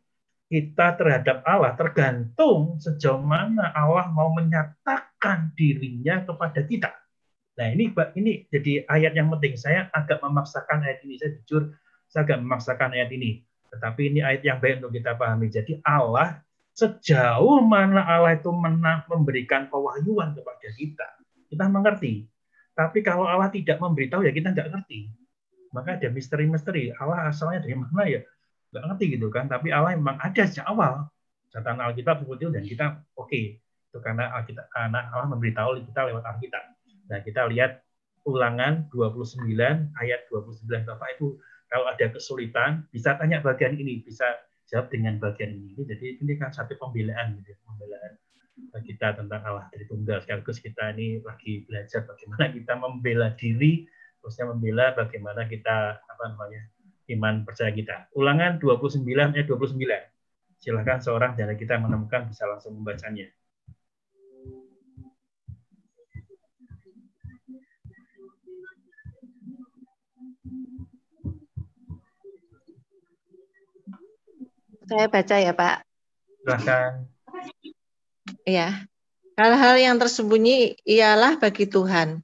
kita terhadap Allah tergantung sejauh mana Allah mau menyatakan dirinya kepada kita. Nah, ini jadi ayat yang penting. Saya agak memaksakan ayat ini, saya jujur, saya agak memaksakan ayat ini. Tetapi ini ayat yang baik untuk kita pahami. Jadi Allah, sejauh mana Allah itu memberikan pewahyuan kepada kita mengerti. Tapi kalau Allah tidak memberitahu, ya kita nggak ngerti. Maka ada misteri-misteri. Allah asalnya dari mana ya? Nggak ngerti gitu kan. Tapi Allah memang ada sejak awal. Catatan Alkitab seperti itu, dan kita oke. Itu karena Allah memberitahu kita lewat Alkitab. Nah, kita lihat Ulangan 29 ayat 29. Bapak itu kalau ada kesulitan, bisa tanya bagian ini, bisa jawab dengan bagian ini. Jadi ini kan satu pembelaan, gitu, pembelaan kita tentang Allah Tritunggal. Sekaligus kita ini lagi belajar bagaimana kita membela diri, terusnya membela bagaimana kita iman percaya kita. Ulangan 29 ayat 29. Silakan seorang dari kita menemukan bisa langsung membacanya. Saya baca ya, Pak. Silakan. Ya. Hal-hal yang tersembunyi ialah bagi Tuhan,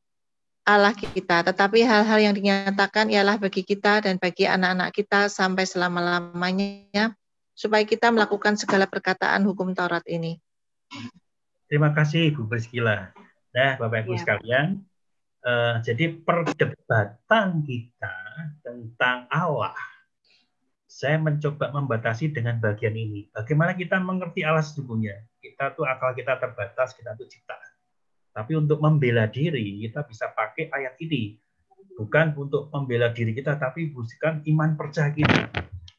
Allah kita. Tetapi hal-hal yang dinyatakan ialah bagi kita dan bagi anak-anak kita sampai selama-lamanya, supaya kita melakukan segala perkataan hukum Taurat ini. Terima kasih, Bu Priscila. Nah, Bapak-Ibu sekalian, jadi perdebatan kita tentang Allah, saya mencoba membatasi dengan bagian ini. Bagaimana kita mengerti Allah sesungguhnya? Kita tuh akal kita terbatas, kita tuh ciptaan. Tapi untuk membela diri, kita bisa pakai ayat ini. Bukan untuk membela diri kita, tapi bukan iman percaya kita.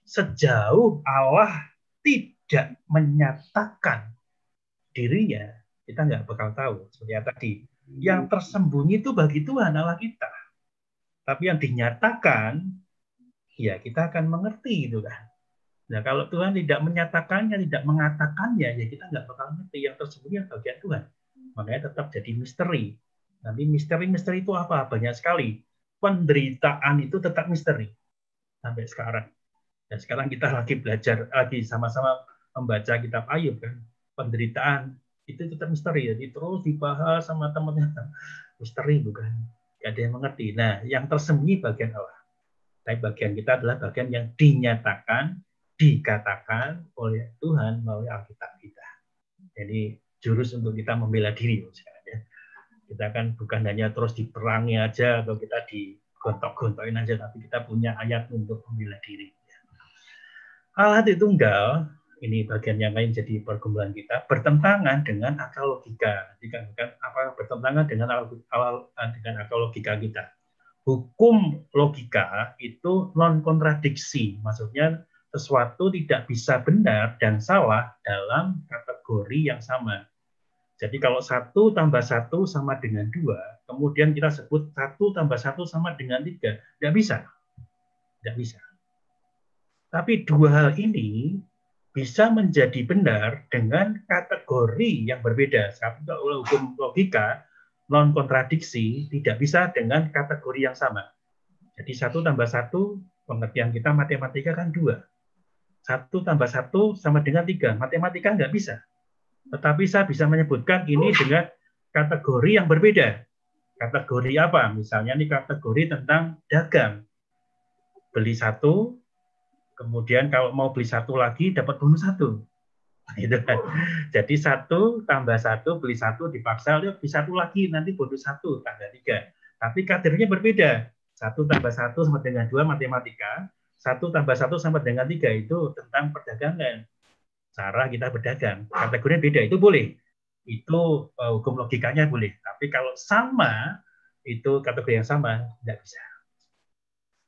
Sejauh Allah tidak menyatakan dirinya, kita nggak bakal tahu. Seperti yang tadi. Yang tersembunyi itu bagi Tuhan Allah kita. Tapi yang dinyatakan, ya kita akan mengerti gitu kan. Nah, kalau Tuhan tidak menyatakannya, tidak mengatakannya, ya kita nggak bakal ngerti. Yang tersembunyi bagian Tuhan. Makanya tetap jadi misteri. Nanti misteri-misteri itu apa? Banyak sekali. Penderitaan itu tetap misteri. Sampai sekarang. Dan sekarang kita lagi belajar, lagi sama-sama membaca kitab Ayub kan. Penderitaan itu tetap misteri. Jadi terus dibahas sama teman-teman. Misteri bukan. Nggak ada yang mengerti. Nah, yang tersembunyi bagian Allah. Tapi bagian kita adalah bagian yang dinyatakan, dikatakan oleh Tuhan melalui Alkitab kita. Jadi jurus untuk kita membela diri. Kita kan bukan hanya terus diperangi aja atau kita digontok-gontokin aja, tapi kita punya ayat untuk membela diri. Allah Tritunggal, ini bagian yang lain jadi pergumulan kita, bertentangan dengan akal logika. Bukan apa bertentangan dengan akal logika kita. Hukum logika itu non-kontradiksi, maksudnya sesuatu tidak bisa benar dan salah dalam kategori yang sama. Jadi kalau 1 tambah 1 sama dengan 2, kemudian kita sebut 1 tambah 1 sama dengan 3, tidak bisa. Tidak bisa. Tapi dua hal ini bisa menjadi benar dengan kategori yang berbeda. Satu hukum logika, non-kontradiksi, tidak bisa dengan kategori yang sama. Jadi 1 tambah 1, pengertian kita matematika kan 2. 1 tambah 1 sama dengan 3. Matematika nggak bisa. Tetapi saya bisa menyebutkan ini dengan kategori yang berbeda. Kategori apa? Misalnya ini kategori tentang dagang. Beli 1, kemudian kalau mau beli 1 lagi dapat bonus 1. Gitu kan. Jadi 1 tambah 1 beli 1 dipaksa beli 1 lagi, nanti bonus 1 tanggal 3. Tapi kategorinya berbeda. 1 tambah 1 sama dengan 2 matematika. 1 tambah 1 sama dengan 3 itu tentang perdagangan. Cara kita berdagang. Kategorinya beda, itu boleh. Itu hukum logikanya boleh. Tapi kalau sama, itu kategori yang sama, tidak bisa.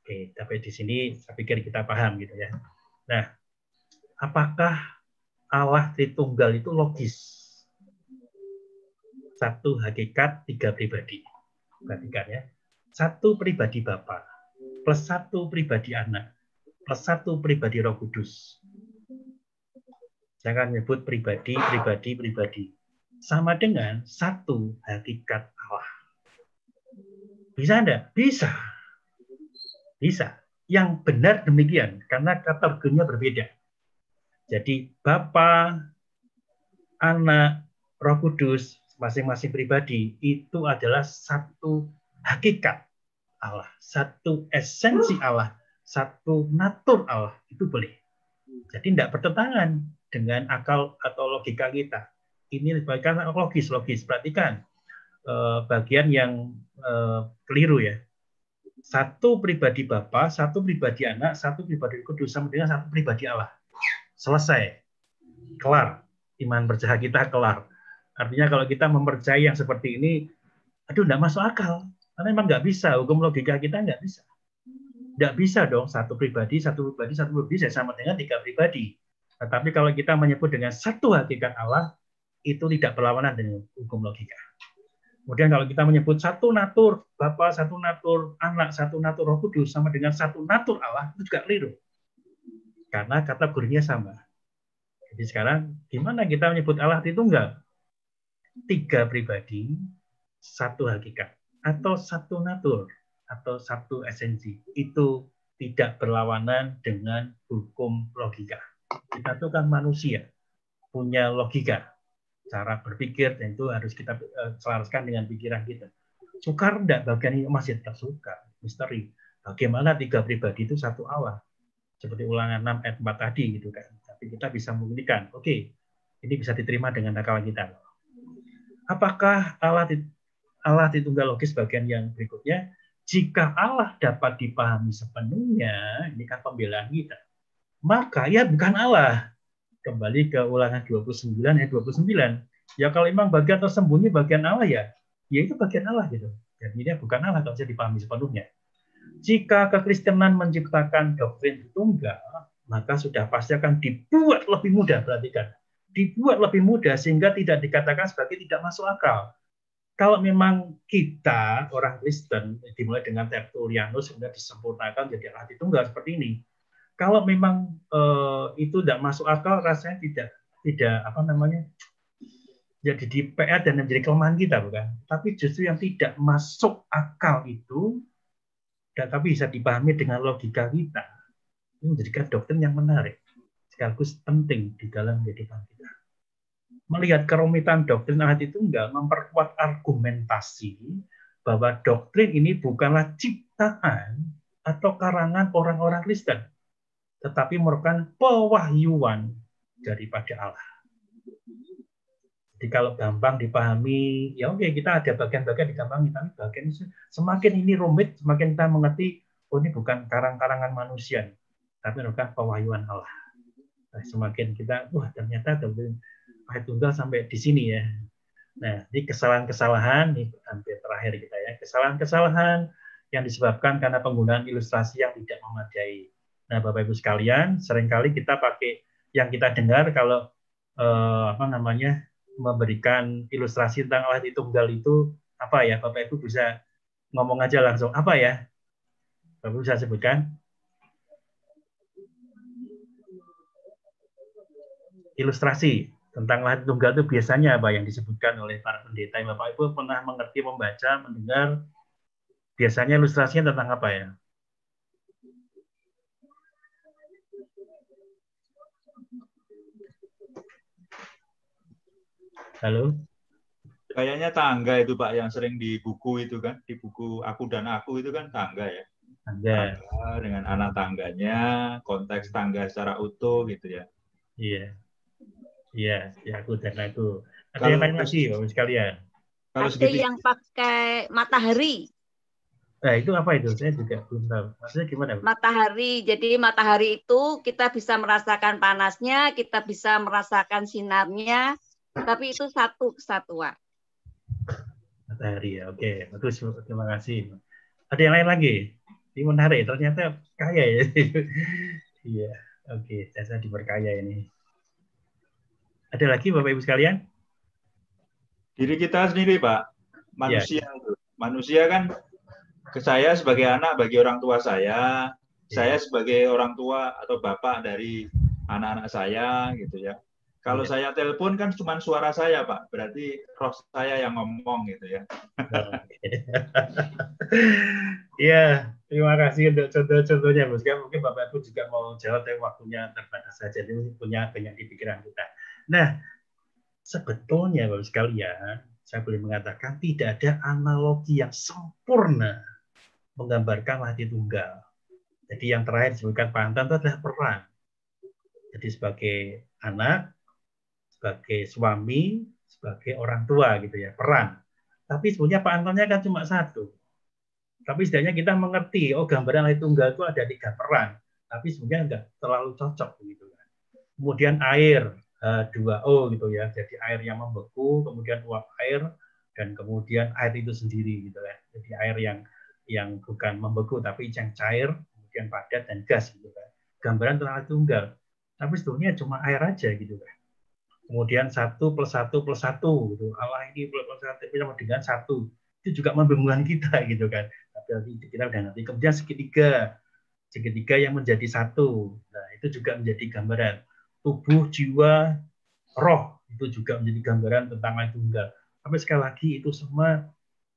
Oke, tapi di sini saya pikir kita paham gitu ya. Nah, apakah Allah Tritunggal itu logis? 1 hakikat, 3 pribadi. Perhatikan ya. 1 pribadi Bapa, plus 1 pribadi Anak, plus 1 pribadi Roh Kudus. Jangan menyebut pribadi. Sama dengan 1 hakikat Allah. Bisa enggak? Bisa. Bisa. Yang benar demikian, karena kategorinya berbeda. Jadi Bapa, Anak, Roh Kudus, masing-masing pribadi, itu adalah 1 hakikat Allah, 1 esensi Allah, 1 natur Allah, itu boleh. Jadi tidak bertentangan dengan akal atau logika kita. Ini bagian logis. Perhatikan bagian yang keliru ya. 1 pribadi Bapa, 1 pribadi Anak, 1 pribadi Kudus sama dengan 1 pribadi Allah. Selesai, kelar. Iman percaya kita kelar. Artinya kalau kita mempercayai yang seperti ini, aduh, tidak masuk akal. Karena memang nggak bisa, hukum logika kita nggak bisa. Nggak bisa dong, 1 pribadi saya sama dengan 3 pribadi. Tetapi kalau kita menyebut dengan 1 hakikat Allah, itu tidak berlawanan dengan hukum logika. Kemudian kalau kita menyebut 1 natur Bapa, 1 natur Anak, 1 natur Roh Kudus sama dengan 1 natur Allah, itu juga keliru. Karena kategorinya sama. Jadi sekarang gimana kita menyebut Allah Tritunggal? 3 pribadi, 1 hakikat, atau 1 natur, atau 1 esensi. Itu tidak berlawanan dengan hukum logika. Kita itu kan manusia, punya logika, cara berpikir, dan itu harus kita selaraskan dengan pikiran kita. Sukar enggak bagian ini? Masih tetap sukar. Misteri. Bagaimana 3 pribadi itu 1 Allah? Seperti Ulangan 6 ayat 4 tadi gitu kan. Tapi kita bisa membuktikan, oke, ini bisa diterima dengan akal kita. Apakah Allah Tritunggal logis bagian yang berikutnya? Jika Allah dapat dipahami sepenuhnya, ini kan pembelaan kita, maka ya bukan Allah. Kembali ke Ulangan 29 ayat 29. Ya kalau memang bagian tersembunyi bagian Allah ya itu bagian Allah gitu. Jadi dia bukan Allah kalau bisa dipahami sepenuhnya. Jika kekristenan menciptakan doktrin Tritunggal, maka sudah pasti akan dibuat lebih mudah, perhatikan. Dibuat lebih mudah sehingga tidak dikatakan sebagai tidak masuk akal. Kalau memang kita, orang Kristen, dimulai dengan Tertullianus, kemudian disempurnakan jadi Allah Tritunggal seperti ini. Kalau memang itu tidak masuk akal, rasanya tidak apa namanya, jadi di PR dan menjadi kelemahan kita, bukan? Tapi justru yang tidak masuk akal itu, dan tapi bisa dipahami dengan logika kita, ini menjadikan doktrin yang menarik, sekaligus penting di dalam kehidupan kita. Melihat kerumitan doktrin Allah Tritunggal memperkuat argumentasi bahwa doktrin ini bukanlah ciptaan atau karangan orang-orang Kristen, tetapi merupakan pewahyuan daripada Allah. Jadi kalau gampang dipahami, ya oke, kita ada bagian-bagian digampangi, tapi bagian semakin ini rumit, semakin kita mengerti, oh ini bukan karang-karangan manusia, tapi merupakan pewahyuan Allah. Nah, semakin kita, wah ternyata Allah Tritunggal sampai di sini ya. Nah, ini kesalahan-kesalahan, ini hampir terakhir kita ya, kesalahan-kesalahan yang disebabkan karena penggunaan ilustrasi yang tidak memadai. Nah, Bapak Ibu sekalian, seringkali kita pakai yang kita dengar kalau memberikan ilustrasi tentang Allah Tritunggal itu apa ya? Bapak Ibu bisa ngomong aja langsung. Apa ya? Bapak Ibu bisa sebutkan? Ilustrasi tentang Allah Tritunggal itu biasanya apa yang disebutkan oleh para pendeta? Bapak Ibu pernah mengerti, membaca, mendengar? Biasanya ilustrasinya tentang apa ya? Halo? Kayaknya tangga itu Pak yang sering di buku itu kan, di buku Aku dan Aku itu kan tangga ya. Tangga. Tangga dengan anak tangganya, konteks tangga secara utuh gitu ya. Iya. Iya, ya Aku dan Aku. Ada Kalau yang lain lagi Bapak sekalian? Kalau Ada segitiga, yang pakai matahari. Nah, itu apa itu? Saya juga belum tahu. Maksudnya gimana? Bu? Matahari. Jadi matahari itu kita bisa merasakan panasnya, kita bisa merasakan sinarnya, tapi itu satu kesatuan. Matahari ya, oke. Bagus, terima kasih. Ada yang lain lagi? Ini menarik, ternyata kaya ya. Iya, oke. Saya diperkaya ini. Ada lagi Bapak Ibu sekalian? diri kita sendiri Pak, manusia Ya. itu. Manusia kan ke saya sebagai anak bagi orang tua saya sebagai orang tua atau bapak dari anak-anak saya gitu ya. Kalau saya telepon kan cuma suara saya Pak, berarti roh saya yang ngomong gitu ya. Iya, terima kasih untuk contoh-contohnya, Bos. Mungkin Bapak Ibu juga mau jawab, tapi waktunya terbatas saja. Jadi punya banyak di pikiran kita. Nah, sebetulnya Bapak sekalian, saya boleh mengatakan tidak ada analogi yang sempurna menggambarkan hati tunggal. Jadi yang terakhir disebutkan Pak Anton itu adalah peran. Jadi sebagai anak, sebagai suami, sebagai orang tua gitu ya, peran. Tapi sebenarnya Pak Antonnya kan cuma satu. Tapi setidaknya kita mengerti, oh gambaran hati tunggal itu ada 3 peran. Tapi sebenarnya enggak terlalu cocok begitu kan. Kemudian air, H2O gitu ya. Jadi air yang membeku, kemudian uap air, dan kemudian air itu sendiri gitu kan. Jadi air yang bukan membeku tapi yang cair, kemudian padat dan gas gitu kan. Gambaran tentang hati tunggal. Tapi sebetulnya cuma air aja gitu kan. Kemudian 1 + 1 + 1 gitu. Allah ini plus 1 dengan 1. Itu juga membingungkan kita gitu kan. Tapi kita udah nanti. Kemudian segitiga yang menjadi satu. Nah, itu juga menjadi gambaran. Tubuh, jiwa, roh itu juga menjadi gambaran tentang hati tunggal. Tapi sekali lagi itu semua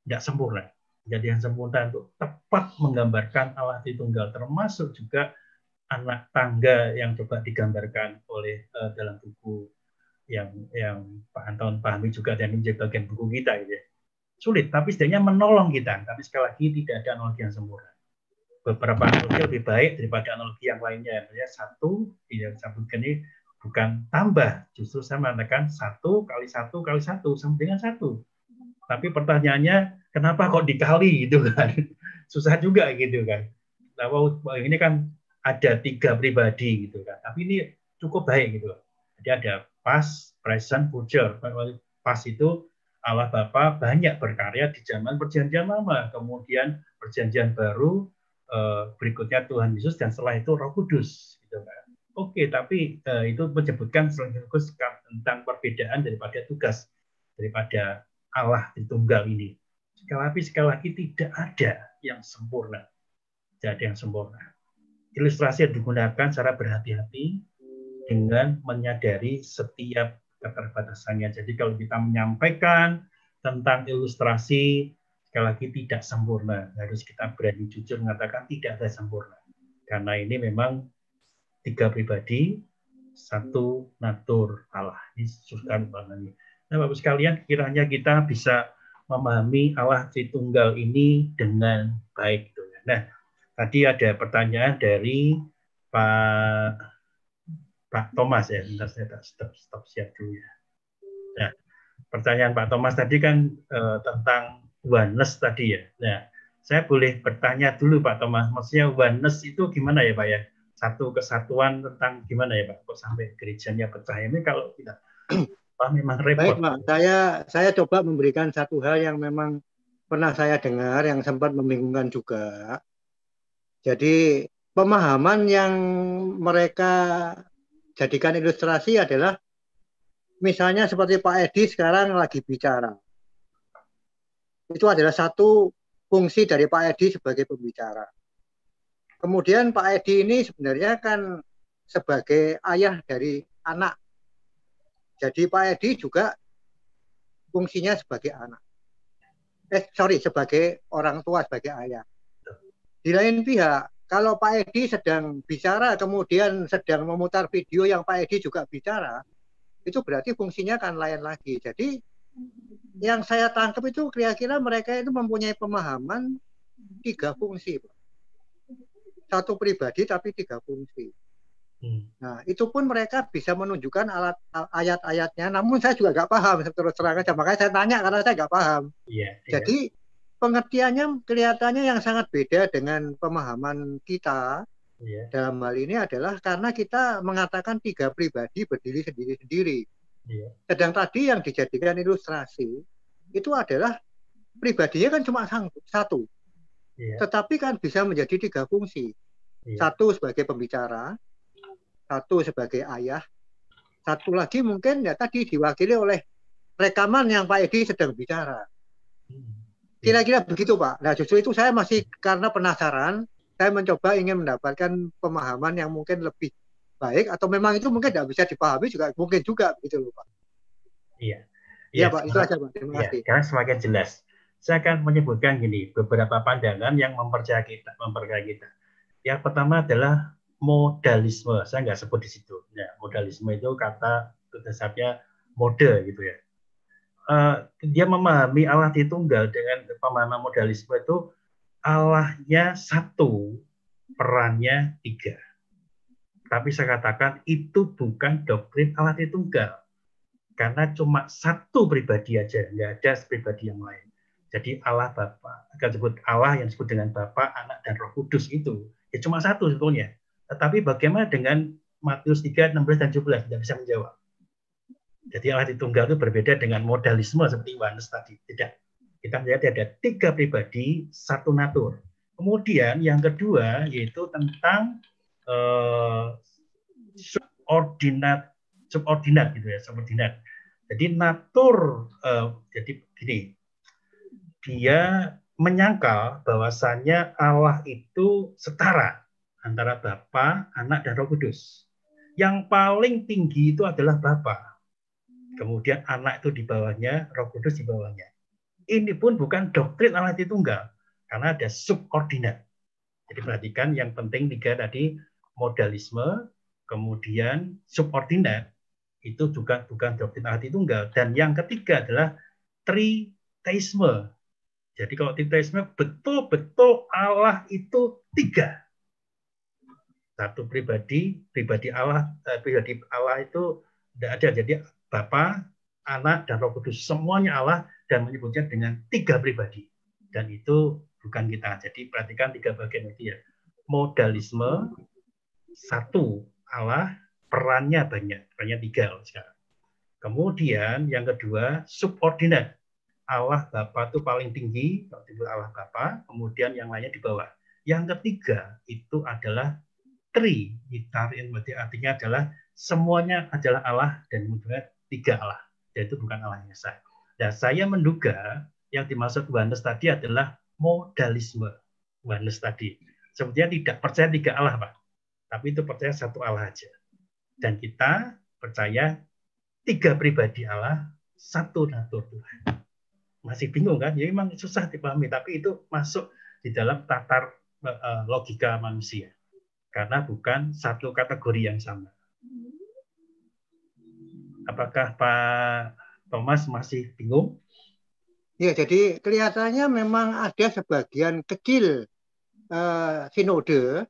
tidak sempurna. Jadi yang sempurna untuk tepat menggambarkan Allah Tritunggal, termasuk juga anak tangga yang coba digambarkan oleh dalam buku yang Pak Anton pahami juga dan menjadi bagian buku kita gitu ya. Sulit, tapi setidaknya menolong kita. Tapi sekali lagi tidak ada analogi yang sempurna. Beberapa analogi lebih baik daripada analogi yang lainnya. Ya, 1 yang disebutkan ini bukan tambah, justru saya mengatakan 1 × 1 × 1 sama dengan 1. Tapi pertanyaannya, kenapa kok dikali gitu kan? Susah juga gitu kan. Nah, ini kan ada 3 pribadi gitu kan. Tapi ini cukup baik gitu. Jadi ada past, present, future. Past itu Allah Bapa banyak berkarya di zaman Perjanjian Lama. Kemudian Perjanjian Baru, berikutnya Tuhan Yesus, dan setelah itu Roh Kudus. Gitu kan. Oke, tapi itu menyebutkan tentang perbedaan daripada tugas daripada Allah Tritunggal ini. Sekali lagi tidak ada yang sempurna. Tidak ada yang sempurna. Ilustrasi yang digunakan secara berhati-hati dengan menyadari setiap keterbatasannya. Jadi kalau kita menyampaikan tentang ilustrasi, sekali lagi tidak sempurna. Harus kita berani jujur mengatakan tidak ada sempurna. Karena ini memang 3 pribadi, 1 natur Allah. Ini susah banget. Nah, Bapak sekalian, kiranya kita bisa memahami Allah Tritunggal ini dengan baik. Nah, tadi ada pertanyaan dari Pak Thomas ya. Bentar, saya stop siap dulu ya. Nah, pertanyaan Pak Thomas tadi kan tentang oneness tadi ya. Nah, saya boleh bertanya dulu Pak Thomas, maksudnya oneness itu gimana ya Pak ya? Satu kesatuan tentang gimana ya Pak? Kok sampai gerejanya pecah ini kalau tidak memang repot. Baik Pak, saya coba memberikan satu hal yang memang pernah saya dengar yang sempat membingungkan juga. Jadi pemahaman yang mereka jadikan ilustrasi adalah misalnya seperti Pak Edi sekarang lagi bicara. Itu adalah satu fungsi dari Pak Edi sebagai pembicara. Kemudian Pak Edi ini sebenarnya kan sebagai ayah dari anak. Jadi Pak Edi juga fungsinya sebagai anak. Sebagai orang tua, sebagai ayah. Di lain pihak, kalau Pak Edi sedang bicara, kemudian sedang memutar video yang Pak Edi juga bicara, itu berarti fungsinya kan lain lagi. Jadi yang saya tangkap itu kira-kira mereka itu mempunyai pemahaman 3 fungsi, Pak. 1 pribadi tapi 3 fungsi. Nah, itu pun mereka bisa menunjukkan ayat-ayatnya, namun saya juga nggak paham, terus terang aja. Makanya saya tanya karena saya nggak paham. Jadi pengertiannya kelihatannya yang sangat beda dengan pemahaman kita. Dalam hal ini adalah karena kita mengatakan 3 pribadi berdiri sendiri-sendiri. Sedang tadi yang dijadikan ilustrasi itu adalah pribadinya kan cuma 1, tetapi kan bisa menjadi 3 fungsi. 1 sebagai pembicara, 1 sebagai ayah, 1 lagi mungkin ya tadi diwakili oleh rekaman yang Pak Edi sedang bicara. Kira-kira begitu, Pak. Nah, justru itu saya masih karena penasaran, saya mencoba ingin mendapatkan pemahaman yang mungkin lebih baik, atau memang itu mungkin tidak bisa dipahami juga mungkin juga gitu loh, Pak. Iya, Pak, itu aja, Pak. Terima kasih. Karena semakin jelas. Saya akan menyebutkan gini, beberapa pandangan yang memperkaya kita. Yang pertama adalah modalisme. Saya nggak sebut di situ. Ya, modalisme itu kata dasarnya mode gitu ya. Dia memahami Allah Tritunggal dengan pemahaman modalisme itu Allahnya 1, perannya 3. Tapi saya katakan itu bukan doktrin Allah Tritunggal. Karena cuma 1 pribadi aja, nggak ada pribadi yang lain. Jadi Allah Bapa, akan sebut Allah yang disebut dengan Bapa, Anak, dan Roh Kudus itu ya cuma 1 sebetulnya. Tetapi bagaimana dengan Matius 3, 16, dan 17? Tidak bisa menjawab. Jadi Allah Tritunggal itu berbeda dengan modalisme seperti Yohanes tadi. Tidak. Kita melihat ada 3 pribadi, 1 natur. Kemudian yang kedua yaitu tentang subordinat gitu ya, subordinat. Jadi natur, jadi gini, dia menyangkal bahwasannya Allah itu setara antara Bapa, Anak, dan Roh Kudus. Yang paling tinggi itu adalah Bapa. Kemudian Anak itu di bawahnya, Roh Kudus di bawahnya. Ini pun bukan doktrin Allah Tritunggal, karena ada subordinat. Jadi perhatikan yang penting 3 tadi, modalisme, kemudian subordinat, itu juga bukan doktrin Allah Tritunggal. Dan yang ketiga adalah triteisme. Jadi kalau triteisme betul-betul Allah itu 3. 1 pribadi Allah, pribadi Allah itu tidak ada. Jadi Bapa, Anak, dan Roh Kudus semuanya Allah dan menyebutnya dengan 3 pribadi. Dan itu bukan kita. Jadi perhatikan 3 bagian itu ya. Modalisme, 1 Allah, perannya banyak, perannya 3 sekarang. Kemudian yang kedua subordinat. Allah Bapa itu paling tinggi, itu Allah Bapa, kemudian yang lainnya di bawah. Yang ketiga itu adalah Tritarian, berarti artinya adalah semuanya adalah Allah dan kemudian 3 Allah. Dan itu bukan Allah yang esa. Dan saya menduga yang dimaksud Yohanes tadi adalah modalisme. Yohanes tadi sebetulnya tidak percaya 3 Allah, Pak. Tapi itu percaya 1 Allah aja. Dan kita percaya 3 pribadi Allah, 1 natur Tuhan. Masih bingung kan? Ya memang susah dipahami, tapi itu masuk di dalam tatar logika manusia. Karena bukan 1 kategori yang sama. Apakah Pak Thomas masih bingung? Ya, jadi kelihatannya memang ada sebagian kecil sinode,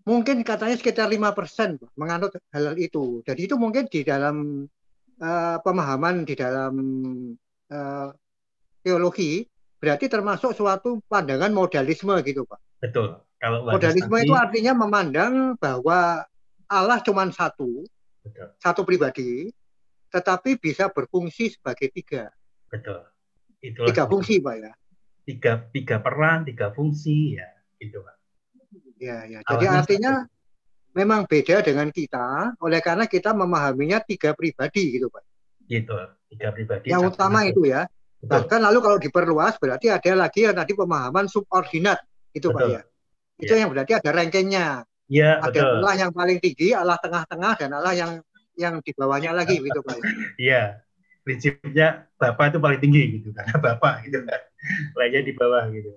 mungkin katanya sekitar 5% menganut hal itu. Jadi itu mungkin di dalam pemahaman di dalam teologi berarti termasuk suatu pandangan modalisme gitu, Pak. Betul. Kalau modalisme itu artinya memandang bahwa Allah cuma 1, betul, 1 pribadi, tetapi bisa berfungsi sebagai 3. Betul. Itulah 3 fungsi, Pak ya. 3 peran, 3 fungsi ya, gitu, Pak. Ya. Jadi artinya memang beda dengan kita, oleh karena kita memahaminya 3 pribadi gitu, Pak. Gitu, 3 pribadi. Yang utama itu ya. Betul. Bahkan lalu kalau diperluas berarti ada lagi yang tadi pemahaman subordinat itu, Pak ya. Itu yang berarti ada rankingnya. Ya, ada betul. Allah yang paling tinggi, Allah tengah-tengah, dan Allah yang di bawahnya lagi gitu, Pak. Iya. Prinsipnya Bapak itu paling tinggi gitu, karena Bapak gitu kan. Lainnya di bawah gitu.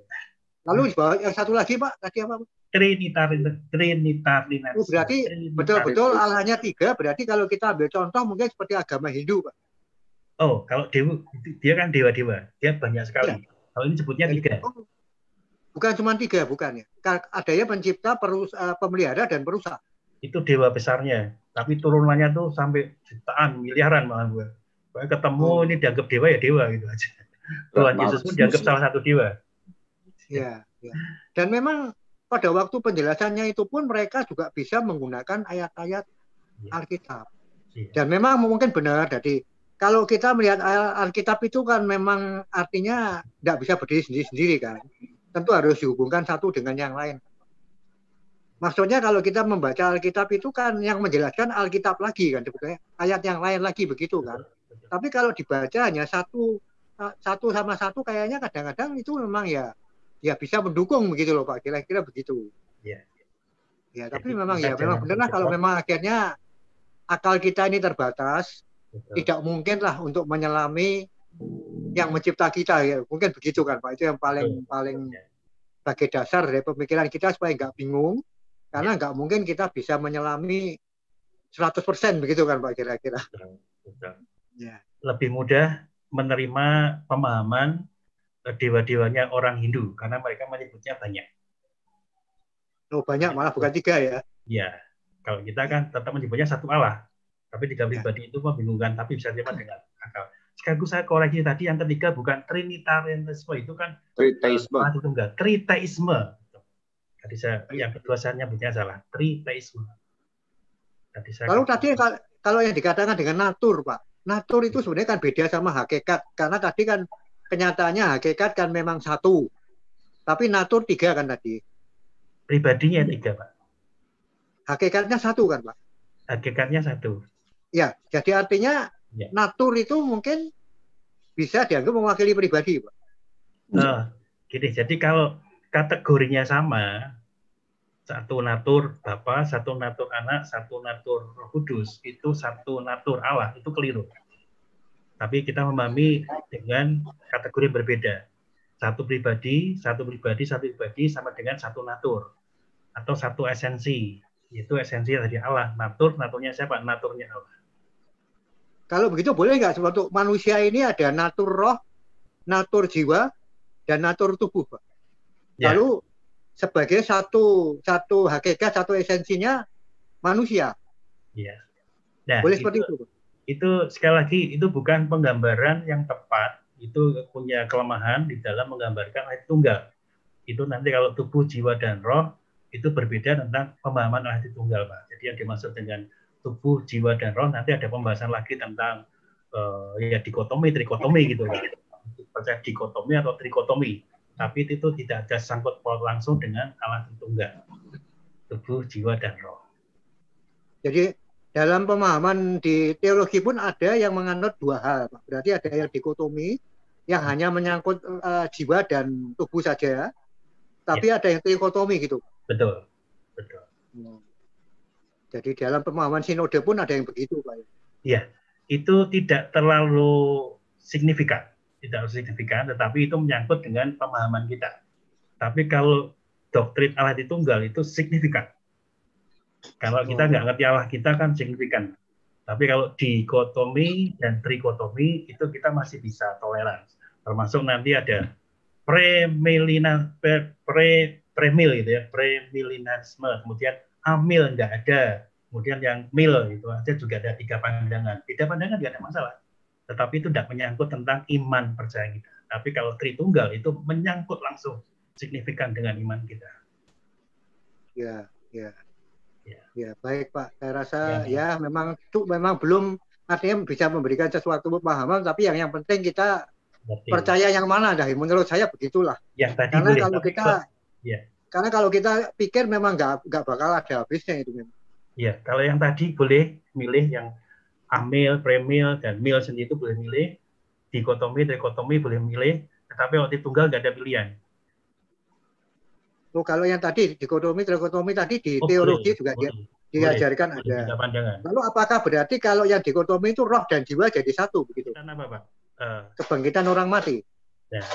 Lalu di bawah yang satu lagi Pak, tadi apa? Trinitarianisme. Berarti betul-betul Allahnya 3, berarti kalau kita ambil contoh mungkin seperti agama Hindu Pak. Oh, kalau dewa, dia kan dewa-dewa, dia banyak sekali. Ya. Kalau ini sebutnya 3. Bukan cuma 3, bukan ya. Adanya pencipta, pemelihara, dan perusak. Itu dewa besarnya, tapi turunannya tuh sampai jutaan, miliaran malah gue. Ketemu ini dianggap dewa ya dewa gitu aja. Tuhan Yesus pun dianggap salah satu dewa. Ya, ya. Dan memang pada waktu penjelasannya itu pun mereka juga bisa menggunakan ayat-ayat Alkitab. Dan memang mungkin benar, jadi kalau kita melihat Alkitab itu kan memang artinya tidak bisa berdiri sendiri-sendiri kan. Tentu harus dihubungkan satu dengan yang lain. Maksudnya kalau kita membaca Alkitab itu kan yang menjelaskan Alkitab lagi kan, sebetulnya ayat yang lain lagi begitu kan. Tapi kalau dibaca hanya satu sama satu kayaknya kadang-kadang itu memang ya bisa mendukung begitu loh Pak, kira-kira begitu. Ya. Ya, tapi memang ya memang benar kalau memang akhirnya akal kita ini terbatas, tidak mungkin lah untuk menyelami yang mencipta kita ya, mungkin begitu kan Pak. Itu yang paling sebagai dasar dari pemikiran kita supaya nggak bingung, karena nggak mungkin kita bisa menyelami 100% begitu kan Pak kira-kira. Ya. Lebih mudah menerima pemahaman dewa-dewanya orang Hindu karena mereka menyebutnya banyak. Oh banyak malah bukan 3 ya? Iya. Kalau kita kan tetap menyebutnya satu Allah, tapi 3 pribadi itu membingungkan, tapi bisa terima dengan akal. Sekaligus saya koreksi tadi yang ketiga bukan Trinitarianisme, itu kan Triteisme. Triteisme. Tadi yang kedua saya nyebutnya salah, Triteisme. Kalau yang dikatakan dengan natur Pak, natur itu sebenarnya kan beda sama hakikat, karena tadi kan kenyataannya hakikat kan memang 1, tapi natur 3 kan tadi. Pribadinya 3 Pak. Hakikatnya 1 kan Pak. Hakikatnya 1. Ya, jadi artinya natur itu mungkin bisa dianggap mewakili pribadi Pak. Gini, jadi kalau kategorinya sama, 1 natur Bapa, 1 natur Anak, 1 natur Roh Kudus, itu 1 natur Allah, itu keliru. Tapi kita memahami dengan kategori yang berbeda. 1 pribadi sama dengan 1 natur. Atau 1 esensi. Yaitu esensi dari Allah. Naturnya siapa? Naturnya Allah. Kalau begitu boleh nggak untuk manusia ini ada natur roh, natur jiwa, dan natur tubuh Pak? Ya. Lalu sebagai satu hakikat, 1 esensinya manusia. Ya. Nah, boleh seperti itu Pak? Itu sekali lagi itu bukan penggambaran yang tepat, itu punya kelemahan di dalam menggambarkan Allah Tunggal. Itu nanti kalau tubuh, jiwa, dan roh itu berbeda tentang pemahaman Allah Tunggal Pak. Jadi yang dimaksud dengan tubuh, jiwa, dan roh nanti ada pembahasan lagi tentang dikotomi, trikotomi gitu Pak. Percaya dikotomi atau trikotomi, tapi itu tidak ada sangkut paut langsung dengan Allah Tunggal, tubuh, jiwa, dan roh. Jadi dalam pemahaman di teologi pun ada yang menganut 2 hal, Pak. Berarti ada yang dikotomi, yang hanya menyangkut jiwa dan tubuh saja, tapi ada yang trikotomi gitu. Betul. Jadi dalam pemahaman sinode pun ada yang begitu, Pak. Iya, itu tidak terlalu signifikan, tetapi itu menyangkut dengan pemahaman kita. Tapi kalau doktrin Allah Tunggal itu signifikan. Kalau kita nggak ngerti Allah kita kan signifikan. Tapi kalau dikotomi dan trikotomi itu kita masih bisa toleran. Termasuk nanti ada premil gitu ya, premilinisme, kemudian amil nggak ada, kemudian yang mil itu aja juga ada 3 pandangan. Beda pandangan nggak ada masalah. Tetapi itu tidak menyangkut tentang iman percaya kita. Tapi kalau Tritunggal itu menyangkut langsung signifikan dengan iman kita. Ya, baik Pak. Saya rasa ya memang belum artinya bisa memberikan sesuatu pemahaman, tapi yang penting kita percaya yang mana dah. Menurut saya begitulah. Karena kalau kita pikir memang nggak bakal ada habisnya itu memang. Ya, kalau yang tadi boleh milih yang amil, premil, dan mil sendiri itu boleh milih. Dikotomi, trikotomi boleh milih. Tetapi waktu tunggal nggak ada pilihan. Kalau yang tadi dikotomi, trikotomi tadi di teologi juga diajarkan ada. Lalu apakah berarti kalau yang dikotomi itu roh dan jiwa jadi 1 begitu? Karena apa Pak? Kebangkitan orang mati. Nah,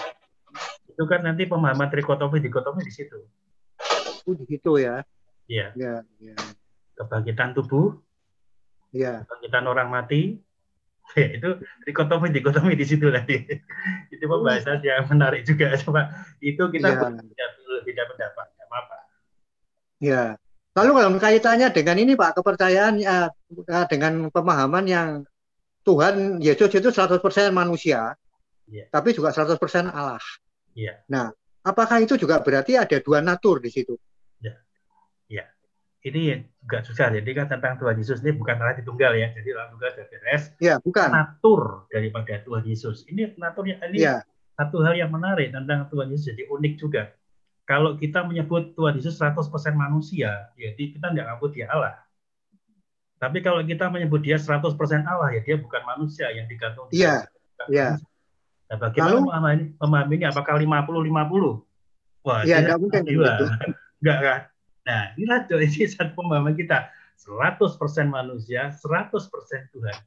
Itu kan nanti pemahaman trikotomi, dikotomi di situ. Di situ ya. Iya. Ya, ya. Kebangkitan tubuh, Ya. kebangkitan orang mati, ya, itu dikotomi di situ tadi. Itu pembahasan yang menarik juga. Coba itu kita beda pendapat, nggak apa-apa. Ya. Lalu kalau kaitannya dengan ini Pak, kepercayaan dengan pemahaman yang Tuhan Yesus itu 100% manusia, tapi juga 100% Allah. Ya. Nah, apakah itu juga berarti ada dua natur di situ? Ya. Ini juga susah. Jadi kan tentang Tuhan Yesus ini bukan Allah tunggal ya. Jadi Allah tunggal sudah beres. Ya, bukan. Natur daripada Tuhan Yesus. Ini naturnya ini satu hal yang menarik tentang Tuhan Yesus, jadi unik juga. Kalau kita menyebut Tuhan Yesus 100% manusia, jadi kita nggak ngaku dia Allah. Tapi kalau kita menyebut dia 100% Allah, ya dia bukan manusia yang digantung. Iya. Iya. Nah, bagaimana memahami ini? Apakah 50-50? Wah, ya, nggak mungkin gitu. Nggak kan? Nah, inilah ini satu pemahaman kita. 100% manusia, 100% Tuhan.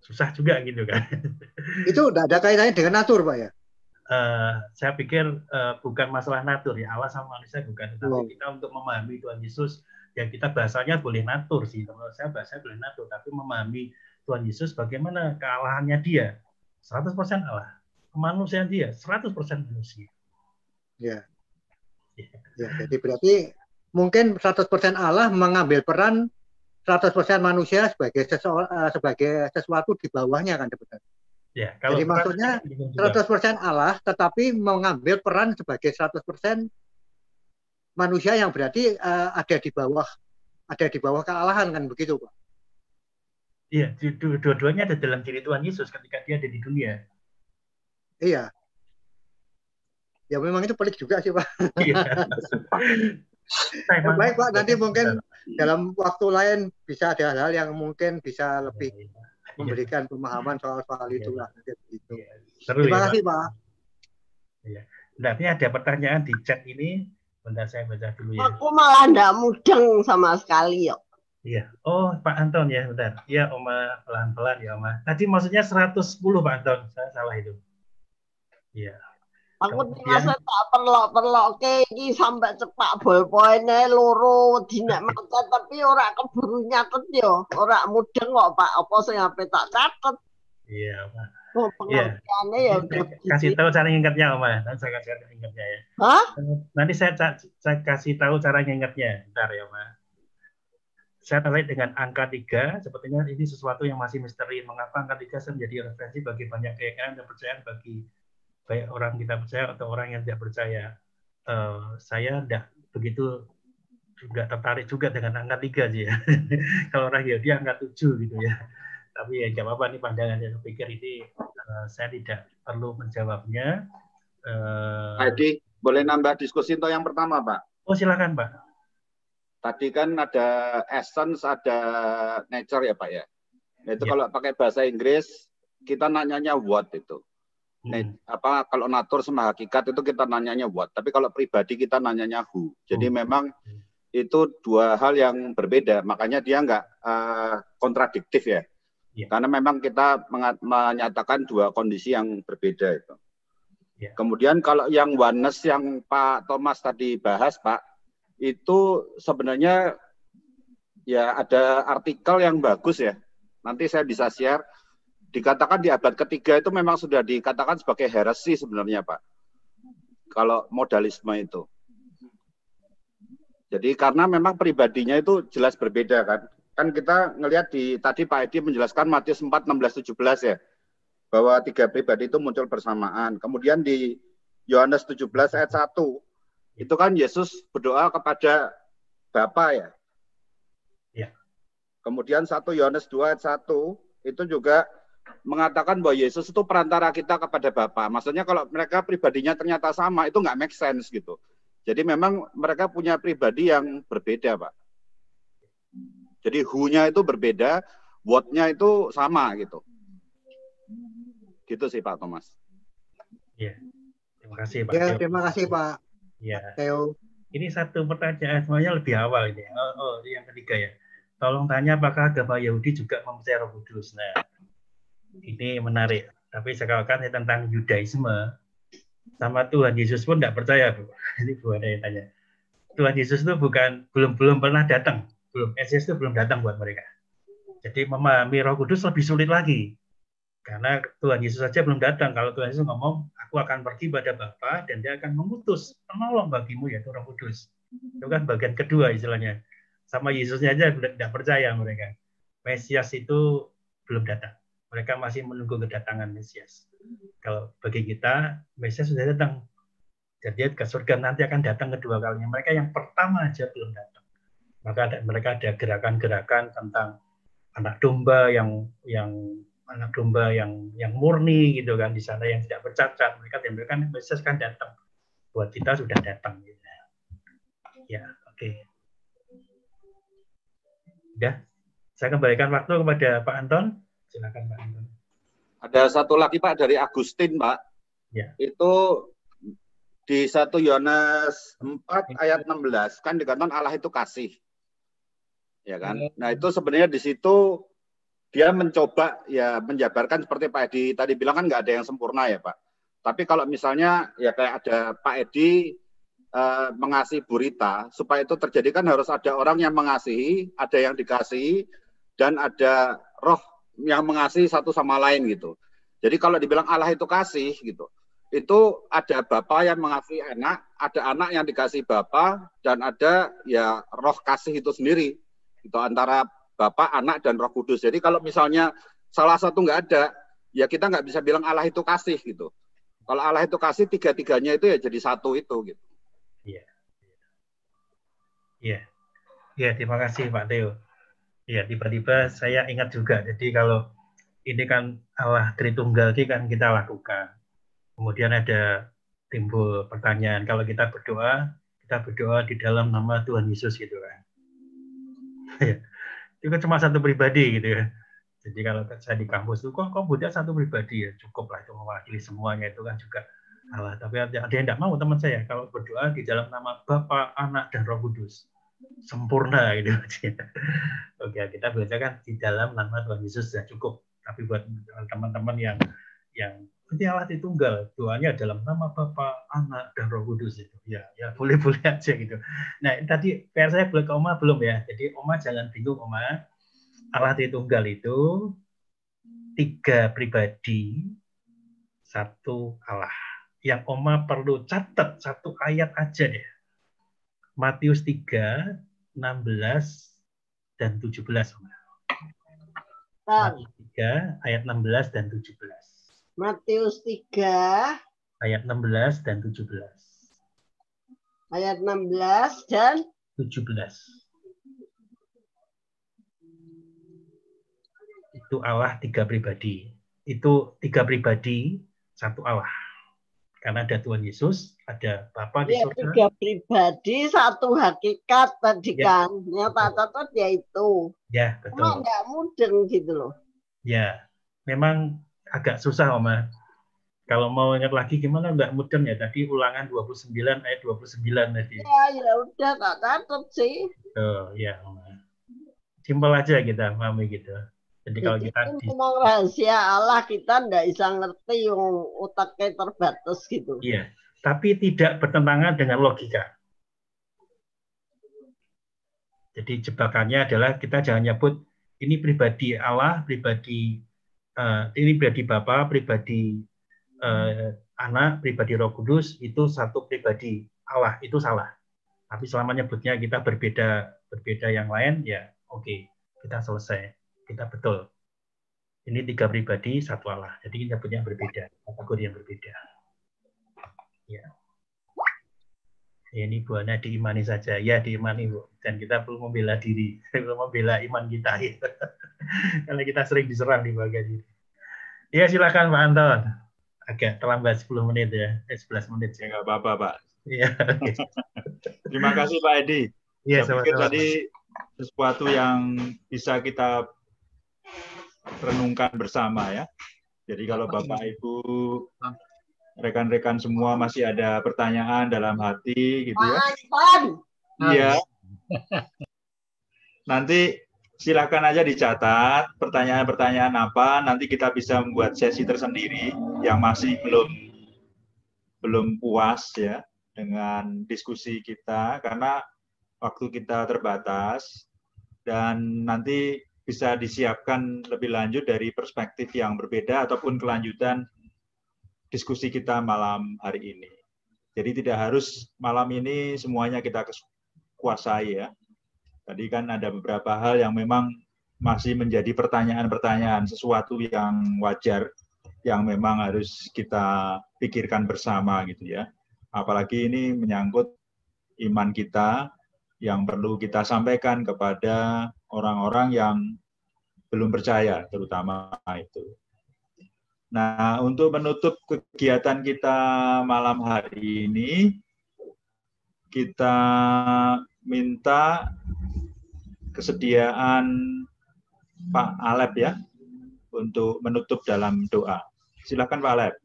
Susah juga gitu kan. Itu tidak ada kaitannya dengan natur, Pak ya? Saya pikir bukan masalah natur ya, Allah sama manusia bukan, tetapi kita untuk memahami Tuhan Yesus, ya kita bahasanya boleh natur sih, menurut saya bahasanya boleh natur, tapi memahami Tuhan Yesus bagaimana kealahannya dia, 100% Allah, kemanusiaan dia 100% manusia. Ya. Ya, jadi berarti mungkin 100% Allah mengambil peran 100% manusia sebagai sesuatu di bawahnya kan sebenarnya. Ya, kalau jadi maksudnya 100% Allah tetapi mengambil peran sebagai 100% manusia yang berarti ada di bawah kealahan kan begitu, Pak. Iya, dua-duanya ada dalam diri Tuhan Yesus ketika dia ada di dunia. Iya. Ya memang itu pelik juga sih, Pak. Iya. Baik, Pak, nanti mungkin dalam waktu lain bisa ada hal-hal yang mungkin bisa lebih memberikan pemahaman soal itu lah. Gitu. Terima kasih, Pak. Iya. Berarti ada pertanyaan di chat ini. Bentar saya baca dulu ya. Aku malah enggak mudeng sama sekali ya. Iya. Oh, Pak Anton ya, bentar. Iya, Oma, pelan-pelan ya, Oma. Tadi maksudnya 110, Pak Anton. Saya salah itu. Iya. Aku terasa tak perlok iki sampai cepak bolpoene loro dina maca tapi ora keburu nyatet yo, ora mudeng kok Pak, apa sing ape tak catet. Iya, Pak. Oh, pengertiannya ya kasih tahu cara ngingetnya, Oma. Nanti saya kasih ingatnya ya. Hah? Nanti saya kasih tahu cara ngingetnya. Bentar ya, Oma. Saya terkait dengan angka 3, sepertinya ini sesuatu yang masih misteri. Mengapa angka 3 menjadi referensi bagi banyak keyakinan dan kepercayaan bagi baik orang kita percaya atau orang yang tidak percaya. Saya tidak begitu juga tertarik juga dengan angka 3 sih ya. Kalau orang Yahudi angka 7 gitu ya. Tapi ya nggak apa-apa, ini pandangan saya pikir ini saya tidak perlu menjawabnya. Adi, boleh nambah diskusi untuk yang pertama, Pak? Oh, silakan, Pak. Tadi kan ada essence, ada nature ya, Pak ya. Itu ya. Kalau pakai bahasa Inggris kita nanyanya what itu. Kalau natur sama hakikat itu kita nanyanya what, tapi kalau pribadi kita nanyanya who. Jadi memang itu dua hal yang berbeda, makanya dia nggak kontradiktif ya. Karena memang kita menyatakan dua kondisi yang berbeda itu. Kemudian kalau yang oneness yang Pak Thomas tadi bahas, Pak, itu sebenarnya ya ada artikel yang bagus ya. Nanti saya bisa share. Dikatakan di abad ketiga itu memang sudah dikatakan sebagai heresi sebenarnya, Pak. Kalau modalisme itu. Jadi karena memang pribadinya itu jelas berbeda kan. Kan kita ngelihat tadi Pak Edi menjelaskan Matius 4, 16, 17 ya. Bahwa tiga pribadi itu muncul bersamaan. Kemudian di Yohanes 17 ayat 1. Itu kan Yesus berdoa kepada Bapa ya. Kemudian 1 Yohanes 2 ayat 1 itu juga mengatakan bahwa Yesus itu perantara kita kepada Bapa. Maksudnya kalau mereka pribadinya ternyata sama, itu nggak make sense gitu. Jadi memang mereka punya pribadi yang berbeda, Pak. Jadi who-nya itu berbeda, what-nya itu sama gitu. Gitu sih Pak Thomas. Iya. Terima kasih Pak. Ya, terima kasih Pak. Iya. Theo. Ini satu pertanyaan semuanya lebih awal ini. Yang ketiga ya. Tolong tanya apakah agama Yahudi juga mempercayai Roh Kudus. Nah, ini menarik. Tapi saya katakan tentang Yudaisme sama Tuhan Yesus pun nggak percaya, Bu. Ini Bu ada yang tanya. Tuhan Yesus itu belum pernah datang, Yesus itu belum datang buat mereka. Jadi memahami Roh Kudus lebih sulit lagi, karena Tuhan Yesus saja belum datang. Kalau Tuhan Yesus ngomong, aku akan pergi pada Bapa dan dia akan mengutus penolong bagimu, yaitu Roh Kudus. Itu kan bagian kedua istilahnya. Sama Yesusnya aja tidak percaya mereka. Mesias itu belum datang. Mereka masih menunggu kedatangan Mesias. Kalau bagi kita, Mesias sudah datang. Jadi ke surga nanti akan datang kedua kalinya. Mereka yang pertama aja belum datang. Maka mereka ada gerakan-gerakan tentang anak domba yang murni gitu kan, di sana yang tidak bercacat. Mereka tempelkan Mesias kan datang. Buat kita sudah datang. Gitu. Ya, oke. Udah, saya kembalikan waktu kepada Pak Anton. Silakan Pak Anton. Ada satu lagi Pak dari Agustin Pak. Ya. Itu di 1 Yohanes 4 ayat 16 kan dikatakan Allah itu kasih. Ya kan? Nah, itu sebenarnya di situ dia mencoba ya menjabarkan seperti Pak Edi tadi bilang kan nggak ada yang sempurna ya Pak. Tapi kalau misalnya ya kayak ada Pak Edi mengasihi Bu Rita, supaya itu terjadi kan harus ada orang yang mengasihi, ada yang dikasihi, dan ada roh yang mengasihi satu sama lain gitu. Jadi kalau dibilang Allah itu kasih gitu, itu ada Bapa yang mengasihi anak, ada anak yang dikasihi Bapa, dan ada ya roh kasih itu sendiri. Itu antara Bapa, Anak, dan Roh Kudus. Jadi kalau misalnya salah satu nggak ada, ya kita nggak bisa bilang Allah itu kasih gitu. Kalau Allah itu kasih, tiga-tiganya itu ya jadi satu itu gitu. Iya. Iya. Iya, terima kasih Pak Theo. Iya, tiba-tiba saya ingat juga. Jadi kalau ini kan Allah Tritunggal ini kan kita lakukan. Kemudian ada timbul pertanyaan, kalau kita berdoa di dalam nama Tuhan Yesus gitu kan. Itu kan cuma satu pribadi gitu ya. Jadi kalau saya di kampus itu kok butuh satu pribadi ya, cukup lah itu mewakili semuanya, itu kan juga Allah. Tapi ada yang tidak mau teman saya kalau berdoa di dalam nama Bapa, Anak, dan Roh Kudus. Sempurna gitu. Oke, kita bacakan di dalam nama Tuhan Yesus sudah cukup. Tapi buat teman-teman yang nanti Allah Tritunggal, doanya dalam nama Bapa, Anak, dan Roh Kudus itu. Ya boleh-boleh aja gitu. Nah, tadi PR saya boleh ke Oma belum ya? Jadi Oma jangan bingung Oma. Allah Tritunggal itu 3 pribadi, 1 Allah. Yang Oma perlu catat 1 ayat aja deh. Matius 3, 16 dan 17 Oma. Matius 3 ayat 16 dan 17. Matius 3 ayat 16 dan 17. Ayat 16 dan 17. Itu Allah 3 pribadi. Itu 3 pribadi, 1 Allah. Karena ada Tuhan Yesus, ada Bapa di surga. 3 pribadi, 1 hakikat tadi kan. Yang tak catat ya itu. Ya, betul. Cuma nggak mudeng gitu loh. Ya, memang agak susah Oma. Kalau mau ingat lagi gimana nggak mudeng ya, tadi Ulangan 29 ayat 29 tadi. Ya udah tak catat sih. Oh ya Oma. Simpel aja kita pahami gitu. Jadi kalau kita memang rahasia Allah, kita nggak bisa ngerti yang otaknya terbatas gitu. Iya, tapi tidak bertentangan dengan logika. Jadi jebakannya adalah kita jangan nyebut ini pribadi Allah, pribadi ini pribadi Bapa, pribadi Anak, pribadi Roh Kudus, itu satu pribadi Allah, itu salah. Tapi selama nyebutnya kita berbeda yang lain, ya oke, kita selesai, kita betul. Ini 3 pribadi, 1 Allah. Jadi nyebutnya berbeda, kategori yang berbeda. Ya. Ya, ini Bu Ana diimani saja, ya diimani Bu. Dan kita perlu membela diri, perlu membela iman kita. Ya. Karena kita sering diserang di bagian ini. Ya silakan Pak Anton. Agak terlambat 10 menit ya, 11 menit. Ya nggak apa-apa Pak. Ya, okay. Terima kasih Pak Edi. Ya, saya pikir tadi sesuatu yang bisa kita renungkan bersama ya. Jadi kalau Bapak Ibu, rekan-rekan semua masih ada pertanyaan dalam hati gitu ya. Iya. Nanti silakan aja dicatat pertanyaan-pertanyaan apa, nanti kita bisa membuat sesi tersendiri yang masih belum belum puas ya dengan diskusi kita karena waktu kita terbatas, dan nanti bisa disiapkan lebih lanjut dari perspektif yang berbeda ataupun kelanjutan diskusi kita malam hari ini. Jadi tidak harus malam ini semuanya kita kuasai ya. Tadi kan ada beberapa hal yang memang masih menjadi pertanyaan-pertanyaan, sesuatu yang wajar, yang memang harus kita pikirkan bersama gitu ya. Apalagi ini menyangkut iman kita yang perlu kita sampaikan kepada orang-orang yang belum percaya, terutama itu. Nah, untuk menutup kegiatan kita malam hari ini, kita minta kesediaan Pak Alep ya, untuk menutup dalam doa. Silakan Pak Alep.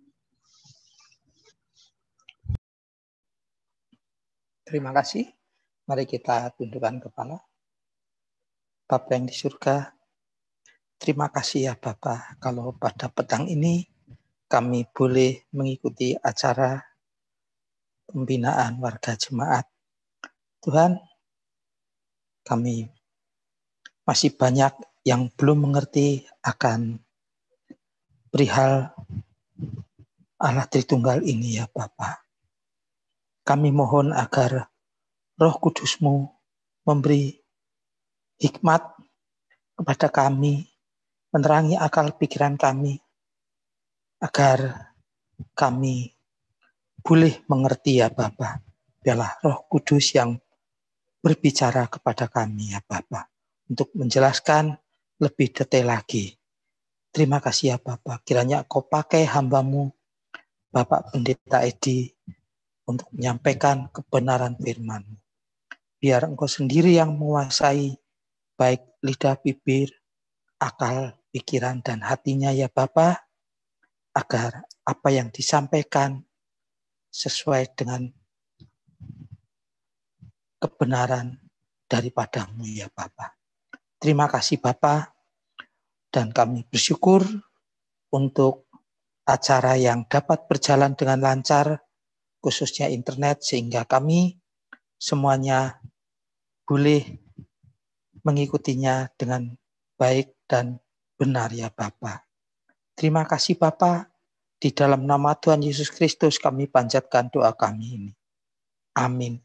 Terima kasih. Mari kita tundukkan kepala. Bapa yang di surga, terima kasih ya Bapa, kalau pada petang ini kami boleh mengikuti acara pembinaan warga jemaat. Tuhan, kami masih banyak yang belum mengerti akan perihal Allah Tritunggal ini ya Bapa. Kami mohon agar Roh Kudus-Mu memberi hikmat kepada kami, menerangi akal pikiran kami, agar kami boleh mengerti ya Bapa. Biarlah Roh Kudus yang berbicara kepada kami ya Bapa, untuk menjelaskan lebih detail lagi. Terima kasih ya Bapa, kiranya Kau pakai hamba-Mu, Bapak Pendeta Edi, untuk menyampaikan kebenaran firman-Mu. Biar Engkau sendiri yang menguasai baik lidah, bibir, akal, pikiran, dan hatinya ya Bapa, agar apa yang disampaikan sesuai dengan kebenaran daripada-Mu ya Bapa. Terima kasih Bapa, dan kami bersyukur untuk acara yang dapat berjalan dengan lancar, khususnya internet, sehingga kami semuanya boleh mengikutinya dengan baik dan benar ya Bapa. Terima kasih Bapa, di dalam nama Tuhan Yesus Kristus kami panjatkan doa kami ini. Amin.